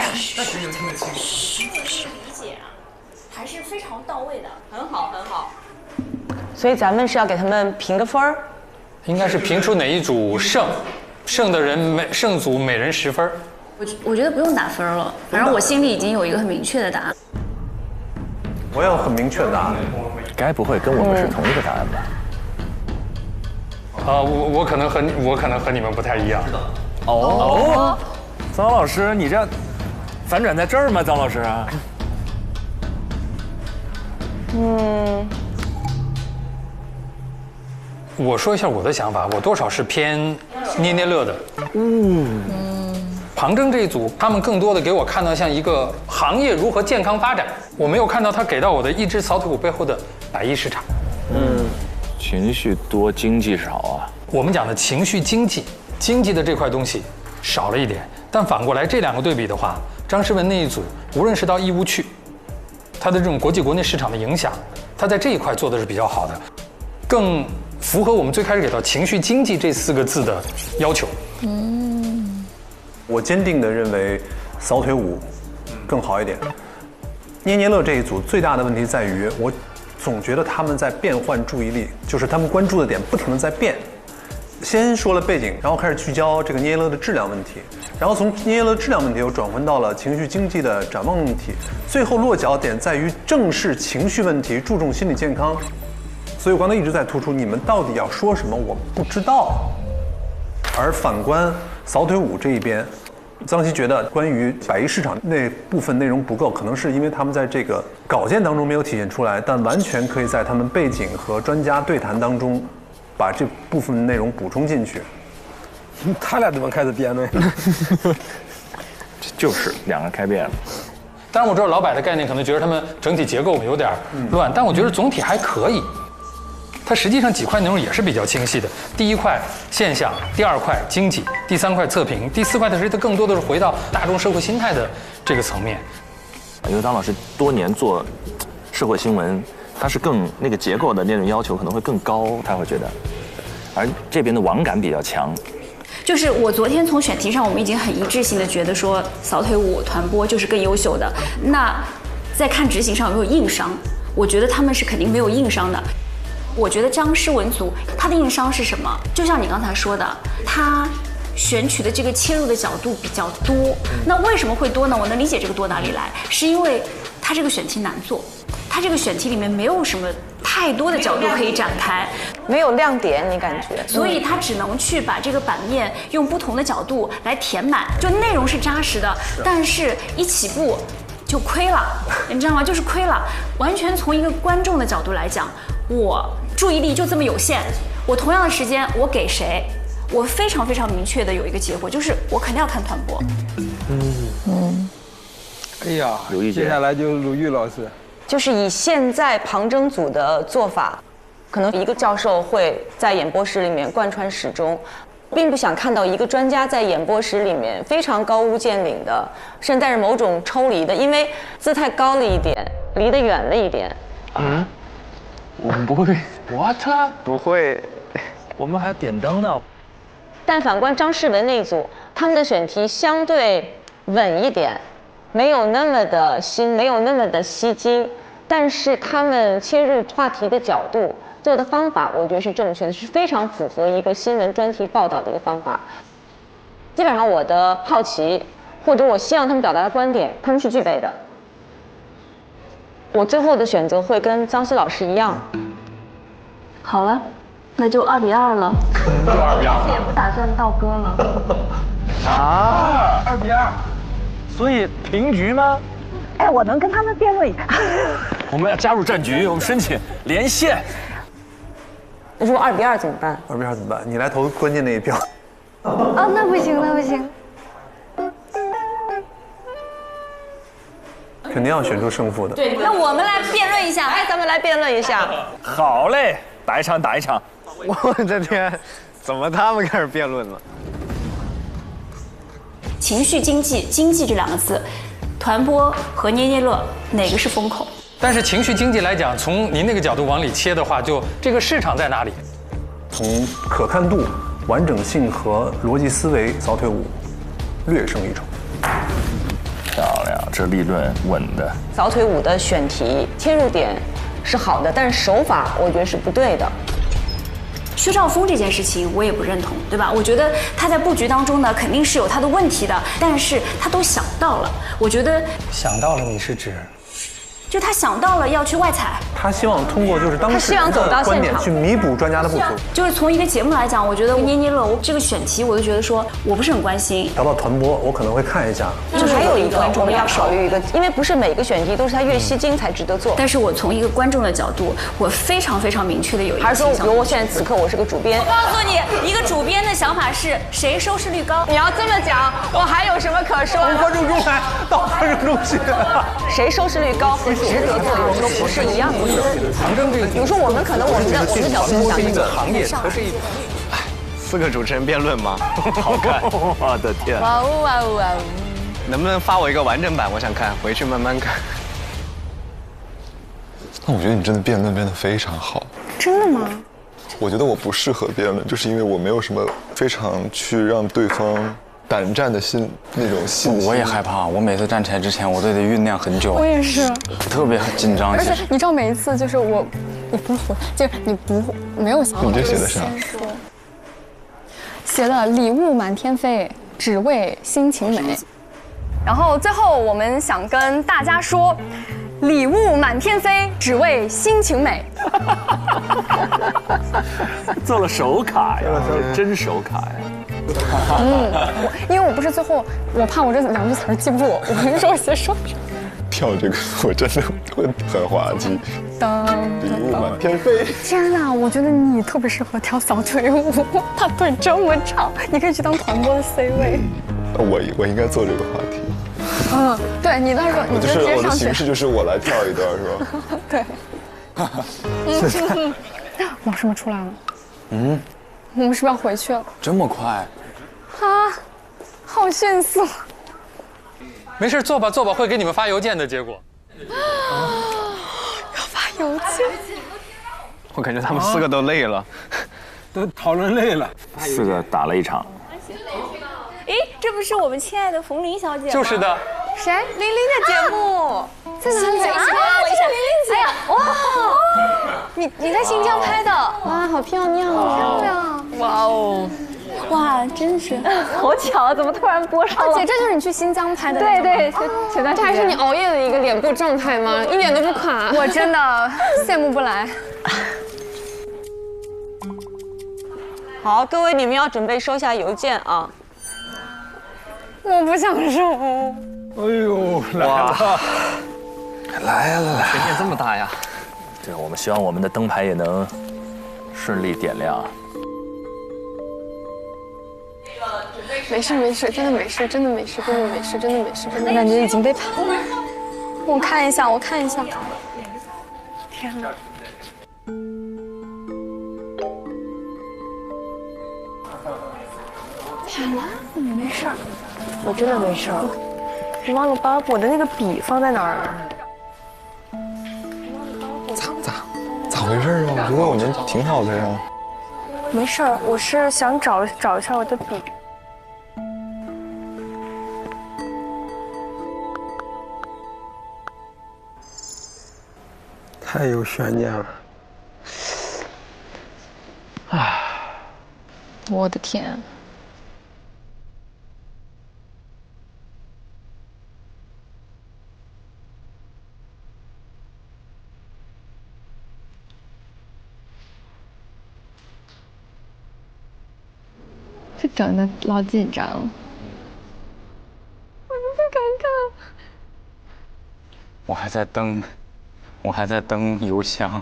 还是非常到位的，很好。所以咱们是要给他们评个分儿，应该是评出哪一组胜的人胜组每人10分。我觉得不用打分了，反正我心里已经有一个很明确的答案。我有很明确的答案。该不会跟我们是同一个答案吧？我可能和你们不太一样。哦，张老师，你这反转在这儿吗？张老师。我说一下我的想法，我多少是偏捏捏乐的。庞征这一组，他们更多的给我看到像一个行业如何健康发展，我没有看到他给到我的一只扫腿虎背后的100亿市场。情绪多，经济少啊。我们讲的情绪经济的这块东西少了一点，但反过来这2个对比的话，张诗雯那一组，无论是到义乌去，他的这种国际国内市场的影响，他在这一块做的是比较好的，更符合我们最开始给到情绪经济这4个字的要求。我坚定地认为扫腿舞更好一点。捏捏乐这一组最大的问题在于，我总觉得他们在变换注意力，就是他们关注的点不停地在变。先说了背景，然后开始聚焦这个捏捏乐的质量问题，然后从捏捏乐质量问题又转换到了情绪经济的展望问题，最后落脚点在于正视情绪问题，注重心理健康。所以我刚才一直在突出，你们到底要说什么，我不知道。而反观扫腿舞这一边，张希觉得关于100亿市场那部分内容不够，可能是因为他们在这个稿件当中没有体现出来，但完全可以在他们背景和专家对谈当中把这部分内容补充进去。他俩怎么开始辩论？就是2个开辩了。当然我知道老百的概念可能觉得他们整体结构有点乱，但我觉得总体还可以。它实际上几块内容也是比较清晰的。第1块现象，第2块经济，第3块测评，第4块的实际它更多的是回到大众社会心态的这个层面。因为张老师多年做社会新闻，它是更那个结构的那种要求可能会更高，他会觉得，而这边的网感比较强。就是我昨天从选题上，我们已经很一致性的觉得说扫腿舞、团播就是更优秀的。那在看执行上有没有硬伤？我觉得他们是肯定没有硬伤的。我觉得张诗文组他的硬伤是什么？就像你刚才说的，他选取的这个切入的角度比较多。那为什么会多呢？我能理解这个多哪里来，是因为他这个选题难做，他这个选题里面没有什么太多的角度可以展开，没有亮点，你感觉？所以他只能去把这个版面用不同的角度来填满，就内容是扎实的，但是一起步就亏了，你知道吗？就是亏了。完全从一个观众的角度来讲，我注意力就这么有限，我同样的时间我给谁？我非常非常明确的有一个结果，就是我肯定要看团播。哎呀，接下来就是鲁豫老师。就是以现在旁征组的做法，可能一个教授会在演播室里面贯穿始终，并不想看到一个专家在演播室里面非常高屋建瓴的，甚至带着某种抽离的，因为姿态高了一点，离得远了一点。我们不会 ，what？ 不会，我们还要点灯呢。但反观张诗文那一组，他们的选题相对稳一点。没有那么的新，没有那么的吸睛，但是他们切入话题的角度、做的方法，我觉得是正确的，是非常符合一个新闻专题报道的一个方法。基本上我的好奇，或者我希望他们表达的观点，他们是具备的。我最后的选择会跟张希老师一样。好了，那就2-2了。就2-2。也不打算倒戈了。啊，2-2。所以平局吗？哎，我能跟他们辩论一下。我们要加入战局，我们申请连线。如果2-2怎么办？2-2怎么办？你来投关键那一票。哦，那不行，那不行。肯定要选出胜负的。对，那我们来辩论一下。哎，咱们来辩论一下。好嘞，打一场打一场。我的天，怎么他们开始辩论了？情绪经济，经济这2个字，团播和捏捏乐哪个是风口？但是情绪经济来讲，从您那个角度往里切的话，就这个市场在哪里？从可看度、完整性和逻辑思维，扫腿舞略胜一筹。漂亮，这立论稳的。扫腿舞的选题切入点是好的，但是手法我觉得是不对的。薛兆丰这件事情我也不认同，对吧？我觉得他在布局当中呢，肯定是有他的问题的，但是他都想到了。我觉得想到了，你是指？就他想到了要去外采，他希望通过就是当事人的观点去弥补专家的不足。就是从一个节目来讲，我觉得捏捏乐这个选题，我就觉得说我不是很关心。聊到团播，我可能会看一下。就是还有一个我们要考虑一个，因为不是每个选题都是它越吸睛才值得做。但是我从一个观众的角度，我非常非常明确的有一个倾向。还是说，比如我现在此刻我是个主编，我告诉你，一个主编的想法是谁收视率高。你要这么讲，我还有什么可说？从观众中来到观众中去，谁收视率高和值得做，有时候不是一样的。比如说我们可能我们的角度讲这个行业和这一4个主持人辩论吗？好看，我的天！哇哦哇哦哇哦！能不能发我一个完整版？我想看，回去慢慢看。那我觉得你真的辩论辩得非常好。真的吗？我觉得我不适合辩论，就是因为我没有什么非常去让对方胆战的那种信心。我也害怕，我每次站起来之前，我都得酝酿很久。我也是，特别紧张。而且你知道，每一次就是你不是就是你没有想好。你这写的啥？写的礼物满天飞，只为心情美。然后最后我们想跟大家说，礼物满天飞，只为心情美。做了手卡呀，真手卡呀。因为我不是最后，我怕我这2句词记不住，我跟你说我写手上。跳这个我真的会很滑稽。礼物满天飞。天哪，我觉得你特别适合跳小腿舞，他腿这么长，你可以去当团播的 C 位。我应该做这个话题。对你到时候你就直接上去。我的形式就是我来跳一段，是吧？对。老师们出来了。我们是不是要回去了？这么快？啊，好迅速。没事，坐吧，会给你们发邮件的结果。有趣。我感觉他们4个都累了，都讨论累了。4个打了一场。哎，这不是我们亲爱的冯琳小姐吗？就是的。谁？琳琳的节目在哪里啊？我是琳琳姐。哎呀，哇！你在新疆拍的？哇，好漂亮，好漂亮！哇哦！哇，真是好巧，怎么突然播上了？姐，这就是你去新疆拍的？对对，前段时间。这还是你熬夜的一个脸部状态吗？一点都不垮。我真的羡慕不来。好，各位你们要准备收下邮件啊。我不想收。哎呦，来了，来了，悬念这么大呀！对，我们希望我们的灯牌也能顺利点亮。没事没事，真的没事，真的没事，真的没事，真的没事，我感觉已经被拍了。我看一下，我看一下。天哪！天哪，没事儿，我真的没事儿。我忘了把我的那个笔放在哪儿了。咋回事啊？我觉得我们挺好的呀。没事儿，我是想找一下我的笔。太有悬念了。唉，我的天！这整的老紧张了，我都不敢看。我还在登邮箱。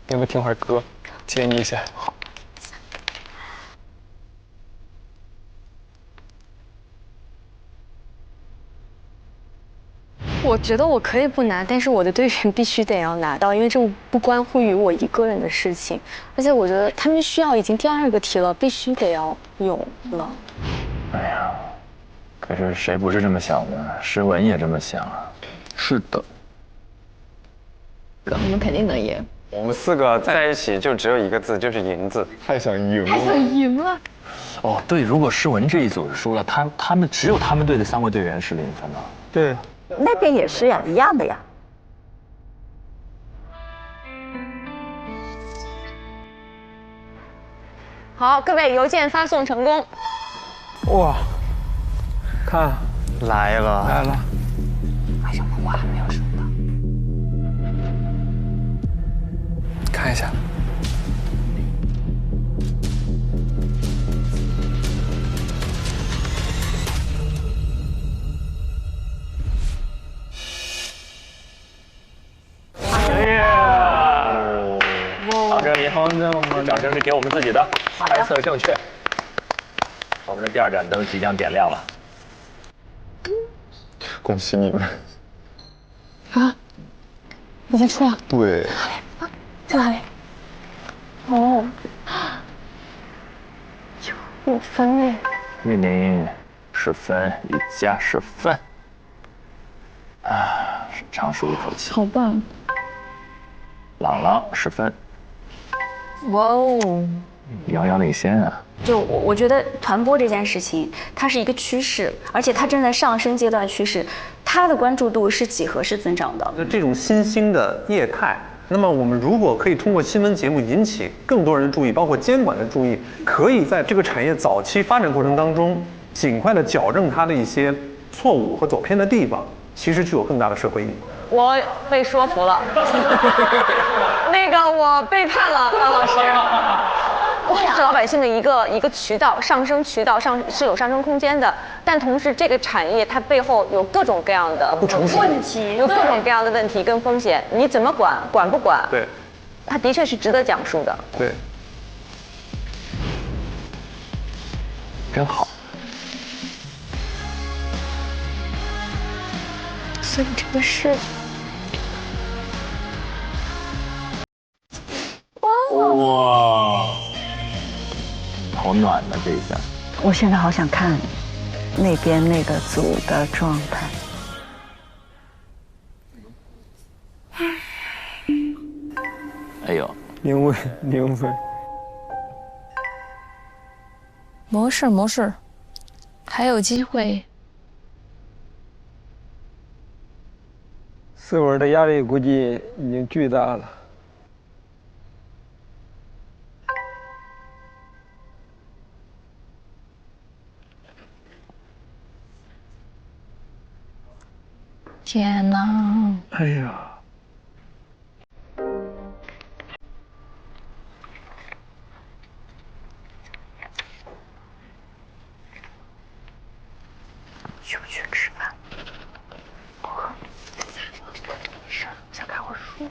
要不要听会儿歌，接你一下？好。我觉得我可以不拿，但是我的队员必须得要拿到，因为这不关乎于我一个人的事情，而且我觉得他们需要已经第2个题了，必须得要有了。哎呀，可是谁不是这么想的？诗文也这么想啊。是的。我们肯定能赢。我们4个在一起就只有一个字，就是赢字。太想赢了。太想赢了。哦，对，如果诗文这一组输了，他们只有他们队的3位队员是0分了。对。那边也是呀，一样的呀。好，各位邮件发送成功。哇，看来了来了。哎呀，我还没有收到。看一下。掌声是给我们自己的，猜测正确。我们的第2盏灯即将点亮了，恭喜你们！啊，已经出了？对。在哪里？哦，有分哎。玉宁是分，雨佳是分。啊，长舒一口气。好棒。朗朗是分。哇哦，遥遥领先啊！就我觉得团播这件事情，它是一个趋势，而且它正在上升阶段趋势，它的关注度是几何式增长的。这种新兴的业态，那么我们如果可以通过新闻节目引起更多人的注意，包括监管的注意，可以在这个产业早期发展过程当中，尽快的矫正它的一些错误和走偏的地方，其实具有更大的社会意义。我被说服了，那个我背叛了高老师。是老百姓的一个渠道，上升渠道是有上升空间的，但同时这个产业它背后有各种各样的问题，有各种各样的问题跟风险，你怎么管不管？对，它的确是值得讲述的。对，真好。所以这个是。哇，好暖的这一下。我现在好想看。那边那个组的状态。哎呦，因为没事没事，还有机会。思文的压力估计已经巨大了。天哪！哎呀！就去吃饭。不喝。是，想看会儿书。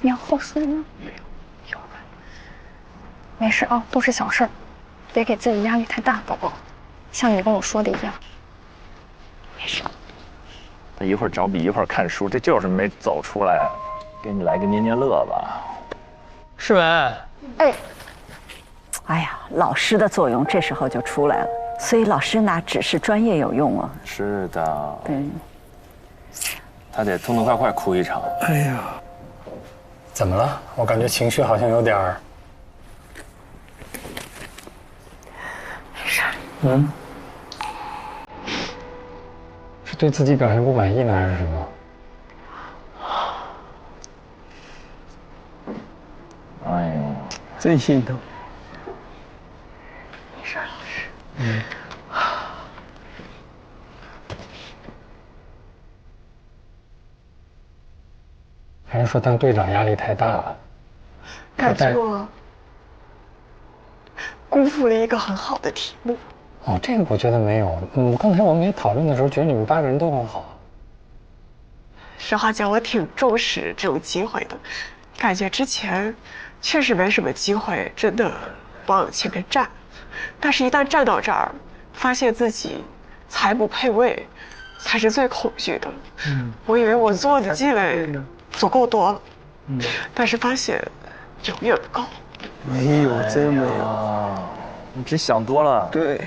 你要喝书吗？没有，有吧。没事啊，都是小事儿，别给自己压力太大，宝宝。像你跟我说的一样。没事。他一会儿找笔，一会儿看书，这就是没走出来。给你来个捏捏乐吧。世文。哎呀，老师的作用这时候就出来了，所以老师哪只是专业有用啊？是的。对。他得痛痛快快哭一场。哎呀，怎么了？我感觉情绪好像有点儿……没事。是对自己表现不满意呢，还是什么？哎呦，真心疼。没事，老师。还是说当队长压力太大了？感觉我辜负了一个很好的题目。哦，这个我觉得没有。刚才我们也讨论的时候，觉得你们8个人都很好。实话讲，我挺重视这种机会的，感觉之前确实没什么机会真的往前面站，但是一旦站到这儿，发现自己才不配位，才是最恐惧的。我以为我做的积累足够多了，但是发现永远不够。没有，真没有。你只想多了。对。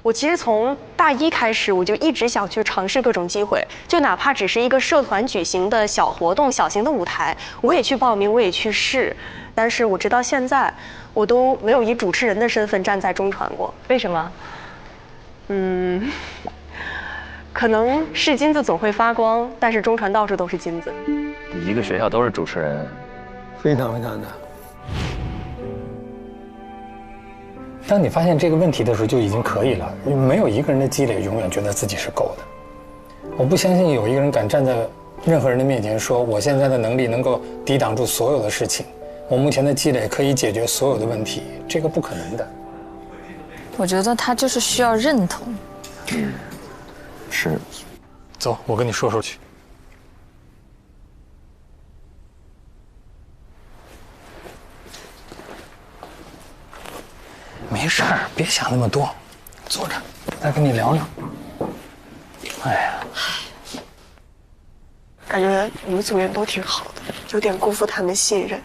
我其实从大一开始，我就一直想去尝试各种机会，就哪怕只是一个社团举行的小活动、小型的舞台，我也去报名，我也去试。但是我直到现在，我都没有以主持人的身份站在中传过。为什么？可能是金子总会发光，但是中传到处都是金子。一个学校都是主持人，非常非常的。当你发现这个问题的时候，就已经可以了。没有一个人的积累永远觉得自己是够的。我不相信有一个人敢站在任何人的面前说，我现在的能力能够抵挡住所有的事情，我目前的积累可以解决所有的问题，这个不可能的。我觉得他就是需要认同。是。走，我跟你说说去。没事儿，别想那么多，坐着，再跟你聊聊。哎呀，感觉我们组员都挺好的，有点辜负他们信任。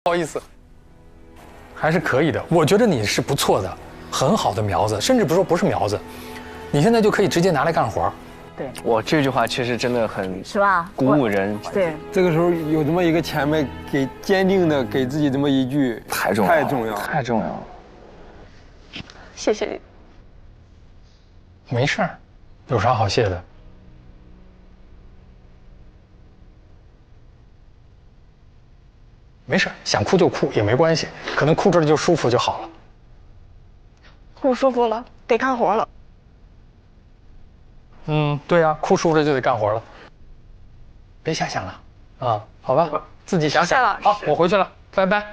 不好意思，还是可以的。我觉得你是不错的，很好的苗子，甚至不是苗子，你现在就可以直接拿来干活。对，我这句话其实真的很是吧？鼓舞人。对，这个时候有这么一个前辈给坚定的给自己这么一句，太重要了。谢谢你。没事儿，有啥好谢的？没事，想哭就哭也没关系，可能哭着就舒服就好了。哭舒服了，得干活了。对呀，哭舒服了就得干活了。别瞎想了啊，好吧，自己想想。好，我回去了，拜拜。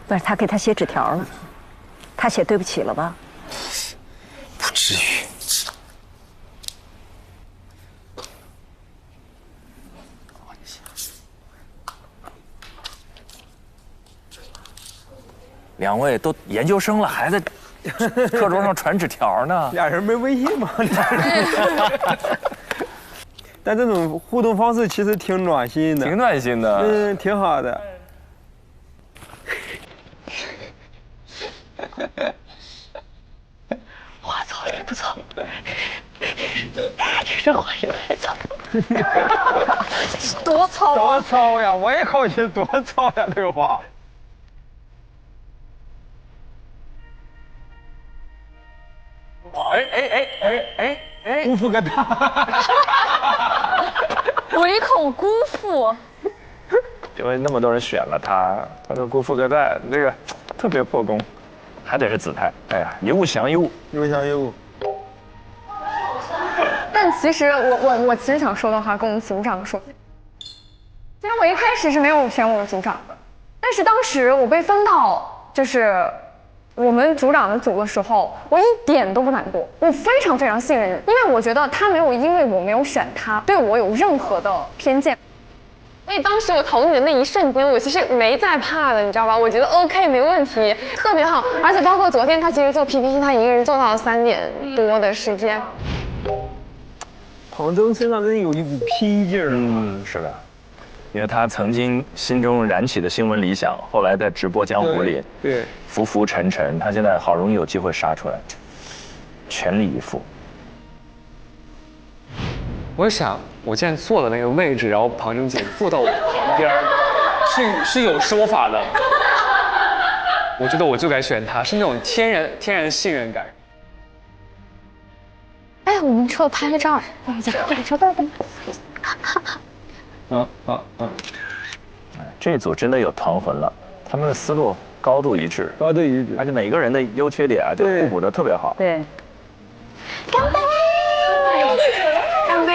不是他给他写纸条了，他写对不起了吧？不至于。2位都研究生了，还在课桌上传纸条呢。俩人没微信吗？但这种互动方式其实挺暖心的，挺暖心的，挺好的。花糙也不糙，这花也太糙，多糙多糙呀！我也好奇多糙呀，这个花。辜负个大，唯恐辜负。因为那么多人选了他，他说辜负个蛋，这个特别破功，还得是子泰。哎呀，一物降一物，一物降一物。但其实我其实想说的话跟我们组长说，其实我一开始是没有选我们组长的，但是当时我被分到就是我们组长的组的时候，我一点都不难过，我非常非常信任，因为我觉得他没有因为我没有选他对我有任何的偏见。所以当时我投你的那一瞬间，我其实没在怕的，你知道吧？我觉得 OK 没问题，特别好。而且包括昨天他其实做 PPT， 他一个人做到了3点多的时间。庞征身上真有一股拼劲儿。是的，因为他曾经心中燃起的新闻理想，后来在直播江湖里，对，浮浮沉沉，他现在好容易有机会杀出来，全力以赴。我想，我现在坐的那个位置，然后庞征姐坐到我旁边，是有说法的。我觉得我就该选她，是那种天然信任感。哎，我们车拍个照，车拍拍。这组真的有团魂了，他们的思路高度一致，而且每个人的优缺点啊，就互补的特别好。对。干杯！干杯！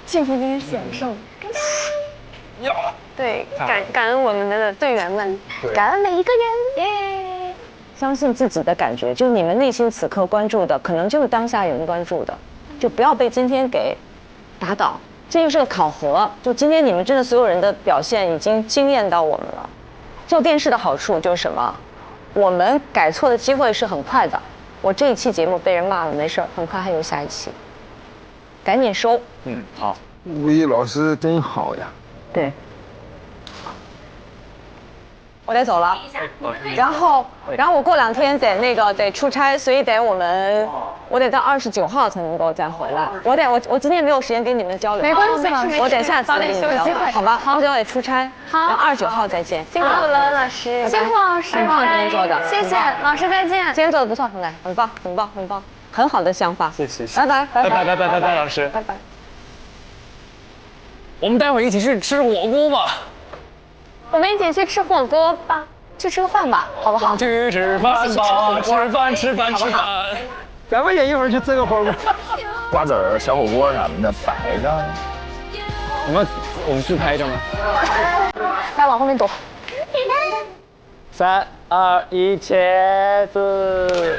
幸福跟享受。对，感恩我们的队员们，感恩每一个人，耶！相信自己的感觉，就是你们内心此刻关注的，可能就是当下人关注的，就不要被今天给打倒。这就是个考核，就今天你们真的所有人的表现已经惊艳到我们了。做电视的好处就是什么？我们改错的机会是很快的。我这一期节目被人骂了，没事儿，很快还有下一期，赶紧收。好。吴毅老师真好呀。对。我得走了，然后我过2天得出差，所以我得到29号才能够再回来。我今天没有时间跟你们交流，没关系，我等下次跟你们交流，好吧？好久得出差，好，29号再见。辛苦了，老师，辛苦老师，很棒，今天做的，谢谢老师，再见。今天做的不错，很棒，很好的想法。谢谢，拜拜，老师，拜拜。我们待会儿一起去吃火锅吧。我们一起去吃火锅吧。去吃个饭吧，好不好？去吃饭吧，吃饭。咱们也一会儿去吃个火锅，瓜子儿、小火锅什么的摆着。我们自拍着吗？来，往后面躲。3、2、1，茄子。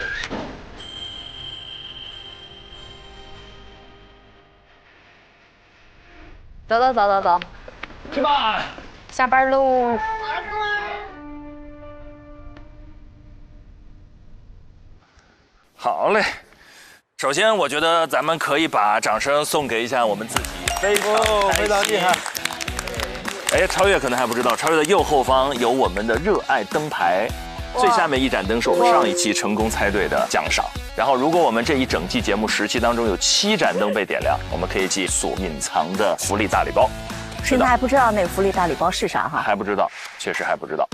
走，去吧。下班喽。好嘞，首先我觉得咱们可以把掌声送给一下我们自己，非常厉害。哎，超越可能还不知道，超越的右后方有我们的热爱灯牌，最下面一盏灯是我们上一期成功猜对的奖赏。然后，如果我们这一整期节目10期当中有7盏灯被点亮，我们可以寄所隐藏的福利大礼包。现在还不知道那个福利大礼包是啥哈？还不知道，确实还不知道。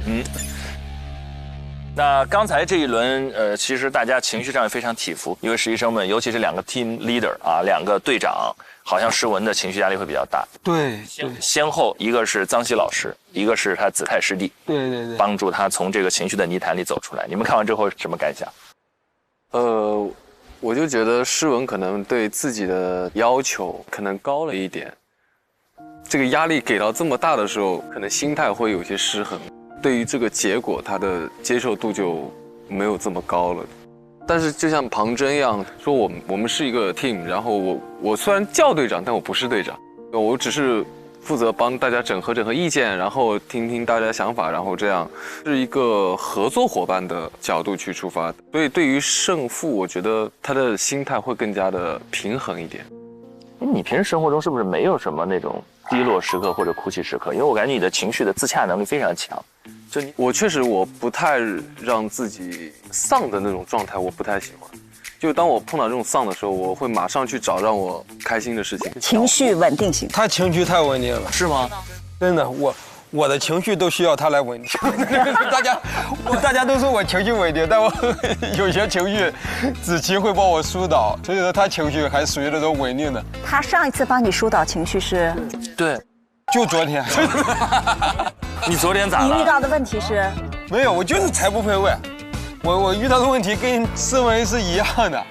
那刚才这一轮，其实大家情绪上也非常起伏，因为实习生们，尤其是2个 team leader 啊，2个队长，好像诗文的情绪压力会比较大。对，先后一个是臧希老师，一个是他子泰师弟，对，帮助他从这个情绪的泥潭里走出来。你们看完之后什么感想？我就觉得诗文可能对自己的要求可能高了一点，这个压力给到这么大的时候，可能心态会有些失衡，对于这个结果他的接受度就没有这么高了。但是就像庞真一样说，我们是一个 team， 然后我虽然叫队长，但我不是队长，我只是负责帮大家整合意见，然后听听大家想法，然后这样是一个合作伙伴的角度去出发。所以对于胜负，我觉得他的心态会更加的平衡一点。你平时生活中是不是没有什么那种低落时刻或者哭泣时刻？因为我感觉你的情绪的自洽能力非常强。我确实不太让自己丧的那种状态，我不太喜欢。就当我碰到这种丧的时候，我会马上去找让我开心的事情。情绪稳定型，他情绪太稳定了，是吗？真的，我的情绪都需要他来稳定。大家都说我情绪稳定，但我有些情绪子琪会把我疏导，所以说他情绪还属于那种稳定的。他上一次帮你疏导情绪是？对，就昨天。你昨天咋了？你遇到的问题是？没有，我就是财不配位。我遇到的问题跟思维是一样的。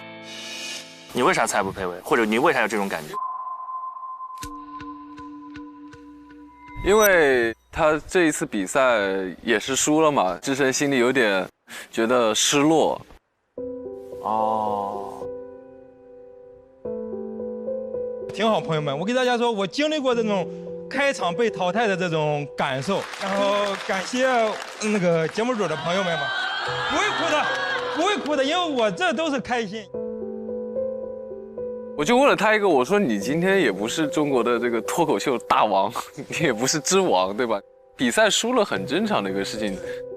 你为啥财不配位？或者你为啥有这种感觉？因为他这一次比赛也是输了嘛，智深心里有点觉得失落。挺好，朋友们，我给大家说，我经历过这种开场被淘汰的这种感受，然后感谢那个节目组的朋友们吧。不会哭的，因为我这都是开心。我就问了他一个，我说你今天也不是中国的这个脱口秀大王，你也不是之王，对吧？比赛输了很正常的一个事情，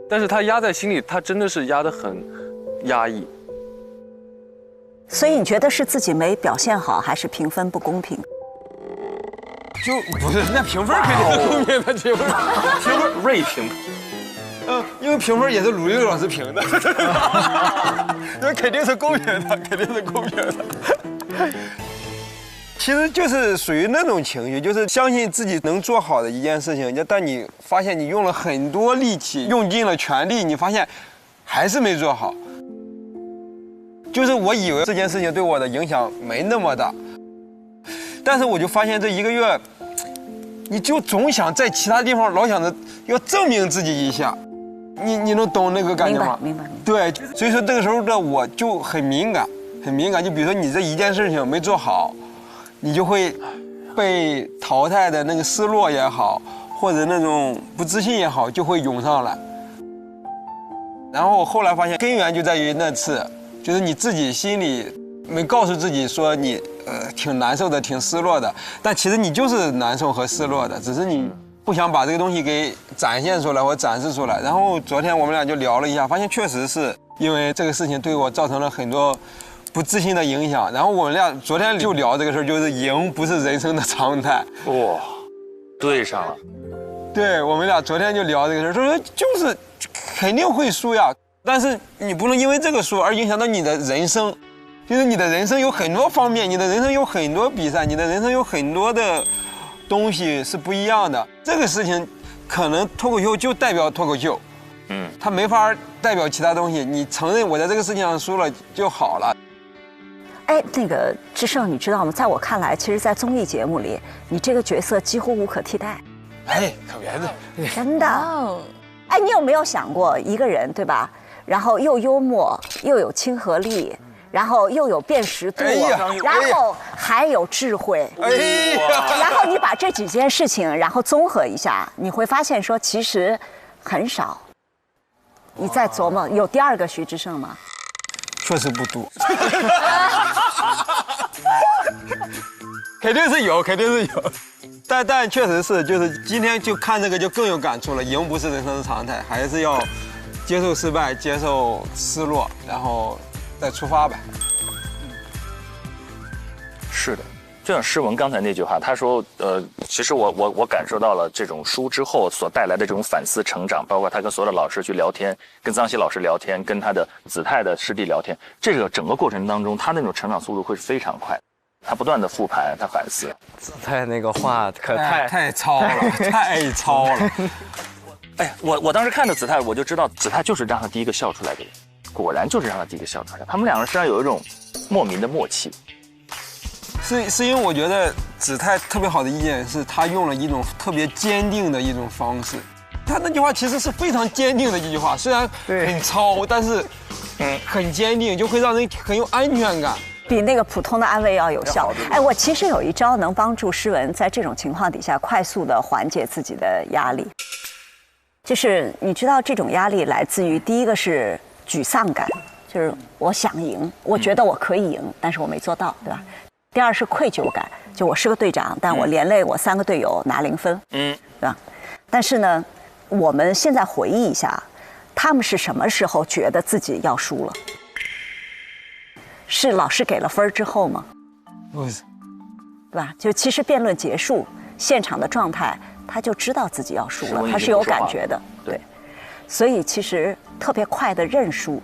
但是他压在心里，他真的是压得很压抑。所以你觉得是自己没表现好，还是评分不公平？就不是，那评分肯定是公平的，评分锐评。因为评分也是鲁豫老师评的，那肯定是公平的，肯定是公平的。其实就是属于那种情绪，就是相信自己能做好的一件事情，但你发现你用了很多力气，用尽了全力，你发现还是没做好。就是我以为这件事情对我的影响没那么大，但是我就发现这1个月，你就总想在其他地方老想着要证明自己一下。你能懂那个感觉吗？明白。对，所以说这个时候的我就很敏感。就比如说你这一件事情没做好，你就会被淘汰的那个失落也好，或者那种不自信也好，就会涌上来。然后我后来发现根源就在于那次，就是你自己心里没告诉自己说你挺难受的，挺失落的，但其实你就是难受和失落的，只是你不想把这个东西给展现出来或展示出来。然后昨天我们俩就聊了一下，发现确实是因为这个事情对我造成了很多不自信的影响。然后我们俩昨天就聊这个事儿，就是赢不是人生的常态。哇，对上了。对，我们俩昨天就聊这个事儿，说就是肯定会输呀，但是你不能因为这个输而影响到你的人生。就是你的人生有很多方面，你的人生有很多比赛，你的人生有很多的东西是不一样的。这个事情可能脱口秀就代表脱口秀，他没法代表其他东西。你承认我在这个事情上输了就好了。哎，那个志胜，你知道吗？在我看来，其实，在综艺节目里，你这个角色几乎无可替代。哎，可别的，真的。哎，你有没有想过，一个人对吧？然后又幽默，又有亲和力，然后又有辨识度，然后还有智慧。哎呀！然后你把这几件事情，然后综合一下，你会发现说，其实很少。你再琢磨，有第二个徐志胜吗？确实不多。肯定是有，肯定是有。但确实是，就是今天就看这个就更有感触了。赢不是人生的常态，还是要接受失败，接受失落，然后再出发呗。是的，就像诗文刚才那句话，他说，其实我感受到了这种书之后所带来的这种反思成长，包括他跟所有的老师去聊天，跟臧希老师聊天，跟他的子泰的师弟聊天，这个整个过程当中，他那种成长速度会是非常快。他不断的复盘，他反思。子泰那个话可太糙了，太糙了。哎呀，我当时看着子泰，我就知道子泰就是让他第一个笑出来的人，果然就是让他第一个笑出来。他们两个人身上有一种莫名的默契。是因为我觉得子泰特别好的一点是，他用了一种特别坚定的一种方式。他那句话其实是非常坚定的一句话，虽然很糙，但是很坚定，就会让人很有安全感。比那个普通的安慰要有效。哎，我其实有一招能帮助诗文在这种情况底下快速的缓解自己的压力，就是你知道这种压力来自于第一个是沮丧感，就是我想赢，我觉得我可以赢，但是我没做到，对吧？第二是愧疚感，就我是个队长，但我连累我3个队友拿0分，对吧？但是呢，我们现在回忆一下，他们是什么时候觉得自己要输了？是老师给了分之后吗？不是，对吧？就其实辩论结束，现场的状态，他就知道自己要输了，他是有感觉的，对。所以其实特别快的认输，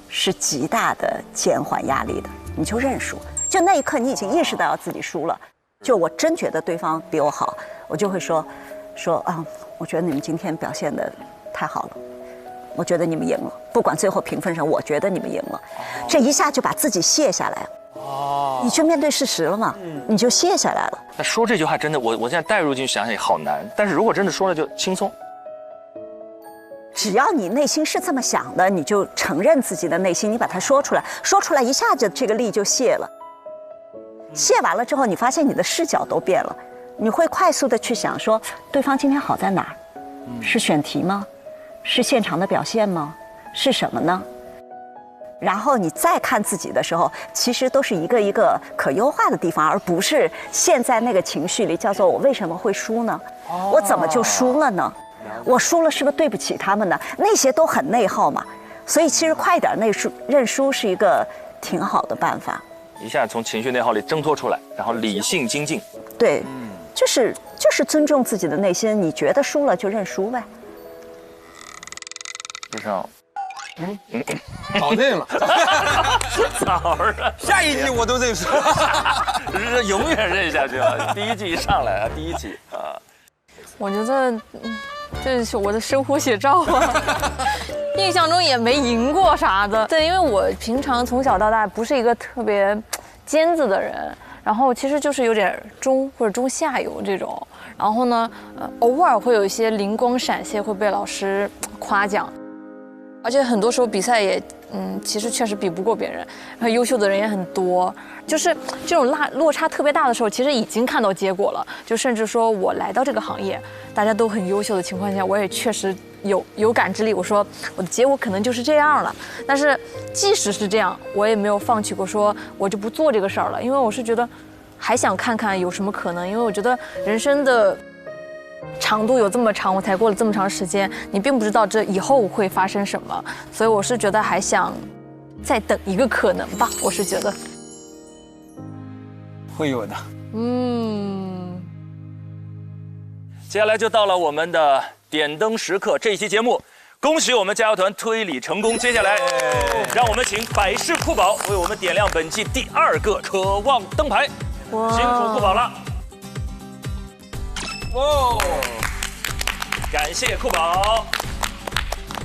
是极大的减缓压力的。你就认输，就那一刻你已经意识到要自己输了。就我真觉得对方比我好，我就会说啊，我觉得你们今天表现得太好了。我觉得你们赢了，不管最后评分上，我觉得你们赢了，这一下就把自己卸下来了。你就面对事实了嘛，你就卸下来了。那说这句话真的，我现在带入进去想想好难，但是如果真的说了就轻松。只要你内心是这么想的，你就承认自己的内心，你把它说出来，说出来一下就这个力就卸了。卸完了之后，你发现你的视角都变了，你会快速的去想说，对方今天好在哪儿？是选题吗？是现场的表现吗？是什么呢？然后你再看自己的时候，其实都是一个一个可优化的地方，而不是现在那个情绪里叫做我为什么会输呢？我怎么就输了呢？我输了是不是对不起他们呢？那些都很内耗嘛。所以其实快点认输是一个挺好的办法。一下从情绪内耗里挣脱出来，然后理性精进。对，就是尊重自己的内心，你觉得输了就认输呗。就像，早认了，早认。下一季我都认输，永远认下去了。第一季一上来啊，第一季啊，我觉得这是我的生活写照啊。印象中也没赢过啥的。对，因为我平常从小到大不是一个特别尖子的人，然后其实就是有点中或者中下游这种。然后呢，偶尔会有一些灵光闪现，会被老师夸奖。而且很多时候比赛也，其实确实比不过别人，然后优秀的人也很多。就是这种落差特别大的时候，其实已经看到结果了。就甚至说我来到这个行业，大家都很优秀的情况下，我也确实有感知力。我说我的结果可能就是这样了。但是即使是这样，我也没有放弃过，说我就不做这个事儿了，因为我是觉得还想看看有什么可能。因为我觉得人生的长度有这么长，我才过了这么长时间，你并不知道这以后会发生什么，所以我是觉得还想再等一个可能吧。我是觉得会有的。接下来就到了我们的点灯时刻，这一期节目，恭喜我们加油团推理成功。接下来，让我们请百事酷宝为我们点亮本季第2个渴望灯牌，辛苦酷宝了。哇！感谢酷宝。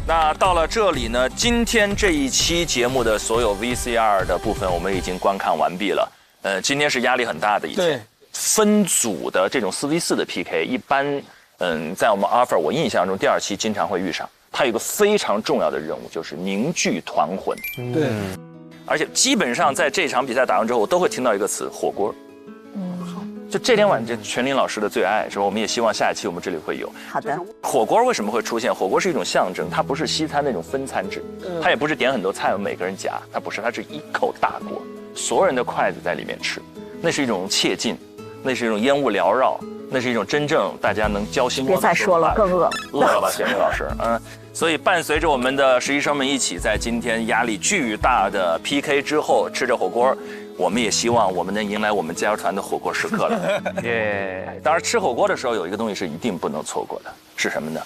那到了这里呢，今天这一期节目的所有 VCR 的部分我们已经观看完毕了。今天是压力很大的一天。分组的这种4v4的 PK， 一般在我们 offer 我印象中第2期经常会遇上。它有一个非常重要的任务，就是凝聚团魂。对。而且基本上在这场比赛打完之后，我都会听到一个词：火锅。就这天晚这全林老师的最爱，是吧？我们也希望下一期我们这里会有。好的。火锅为什么会出现？火锅是一种象征，它不是西餐那种分餐制，它也不是点很多菜我们每个人夹，它不是，它是一口大锅，所有人的筷子在里面吃，那是一种切近，那是一种烟雾缭绕，那是一种真正大家能交心。别再说了，更饿。饿了吧，全林老师？所以伴随着我们的实习生们一起在今天压力巨大的 PK 之后吃着火锅。我们也希望我们能迎来我们加油团的火锅时刻了。当然，吃火锅的时候有一个东西是一定不能错过的，是什么呢？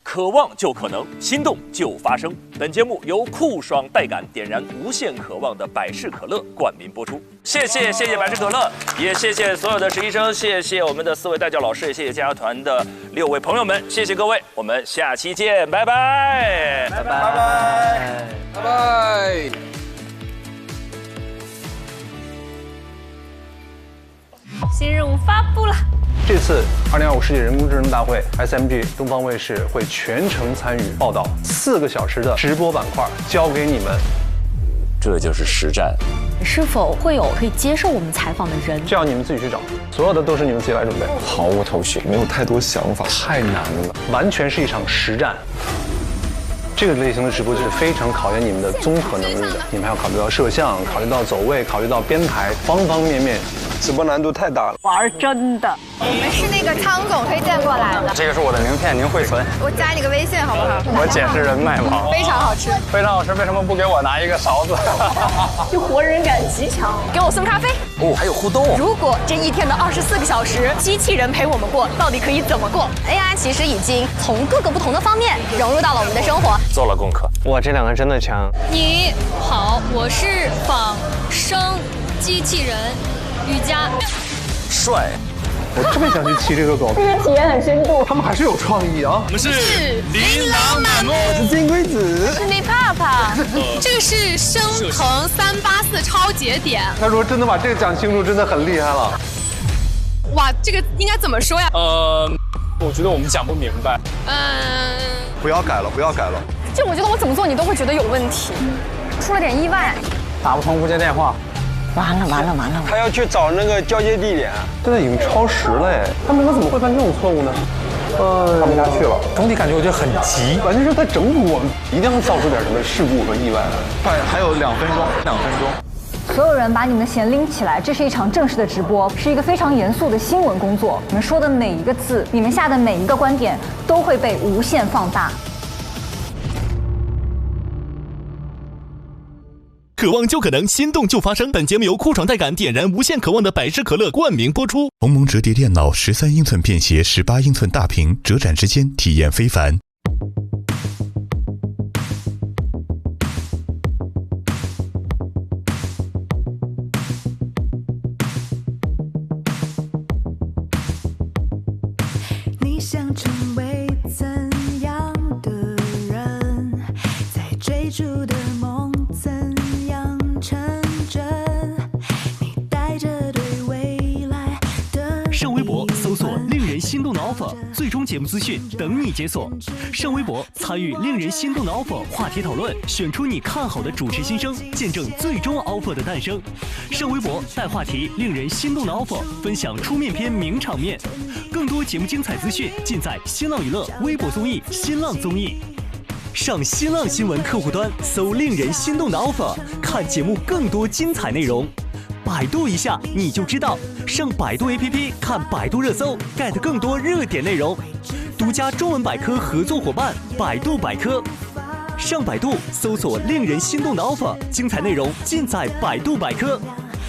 渴望就可能，心动就发生。本节目由酷爽带感点燃无限渴望的百事可乐冠名播出。谢谢百事可乐，也谢谢所有的实习生，谢谢我们的4位带教老师，也谢谢加油团的6位朋友们，谢谢各位，我们下期见，拜拜，拜拜，拜拜，拜拜。新任务发布了。这次2025世界人工智能大会 SMG 东方卫视会全程参与报道，4个小时的直播板块交给你们。这就是实战。是否会有可以接受我们采访的人？这样你们自己去找，所有的都是你们自己来准备。毫无头绪，没有太多想法，太难了，完全是一场实战。这个类型的直播就是非常考验你们的综合能力的，你们还要考虑到摄像，考虑到走位，考虑到编排，方方面面，直播难度太大了。玩真的。我们是那个汤总推荐过来的。这个是我的名片，您会存？我加你个微信好不好？我姐是人脉网。非常好吃，非常好吃，为什么不给我拿一个勺子？就活人感极强。给我送咖啡。还有互动。如果这一天的24个小时，机器人陪我们过，到底可以怎么过 ？AI 其实已经从各个不同的方面融入到了我们的生活。做了功课。哇，这2个真的强。你好，我是仿生机器人瑜伽。帅。我特别想去骑这个狗，这个体验很深度。他们还是有创意啊。我们是琳琅满目，我是金龟子，是那帕帕。这个是升腾384超节点。他说真的把这个讲清楚，真的很厉害了。哇，这个应该怎么说呀？我觉得我们讲不明白。不要改了，不要改了。就我觉得我怎么做你都会觉得有问题，出了点意外。打不通不接电话。完了！他要去找那个交接地点，现在已经超时了哎，他们怎么会犯这种错误呢？看不下去了。总体感觉我觉得很急，完全是在整蛊我们，一定要造出点什么事故和意外来。快，还有2分钟。所有人把你们的弦拎起来，这是一场正式的直播，是一个非常严肃的新闻工作。你们说的每一个字，你们下的每一个观点，都会被无限放大。渴望就可能，心动就发生。本节目由酷爽带感点燃无限渴望的百事可乐冠名播出。鸿蒙折叠电脑13英寸便携18英寸大屏，折展之间体验非凡。你想成为怎样的人？在追逐的梦怎样成真？你带着对未来的上微博搜索令人心动的 offer， 最终节目资讯等你解锁。上微博参与令人心动的 offer 话题讨论，选出你看好的主持新生，见证最终 offer 的诞生。上微博带话题令人心动的 offer， 分享出面篇名场面。更多节目精彩资讯尽在新浪娱乐微博综艺新浪综艺。上新浪新闻客户端搜令人心动的 offer， 看节目更多精彩内容。百度一下你就知道，上百度 APP 看百度热搜 ，get 更多热点内容。独家中文百科合作伙伴百度百科。上百度搜索令人心动的 offer， 精彩内容尽在百度百科。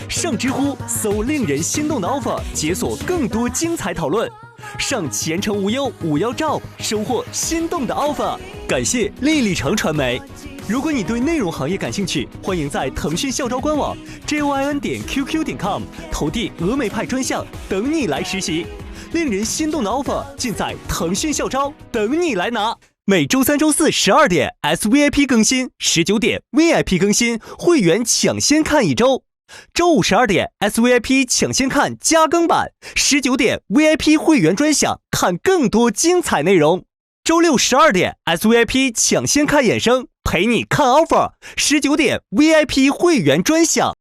上知乎搜令人心动的 offer， 解锁更多精彩讨论。上前程无忧51兆，收获心动的 offer。感谢丽丽城传媒。如果你对内容行业感兴趣，欢迎在腾讯校招官网 JOIN.QQ.com 投递峨眉派专项，等你来实习。令人心动的 offer 尽在腾讯校招，等你来拿。每周3、周4 12点 SVIP 更新，19点 VIP 更新，会员抢先看1周。周5 12点 SVIP 抢先看加更版，19点 VIP 会员专享，看更多精彩内容。周6 12点 SVIP 抢先看衍生，陪你看 offer，19点 VIP 会员专享。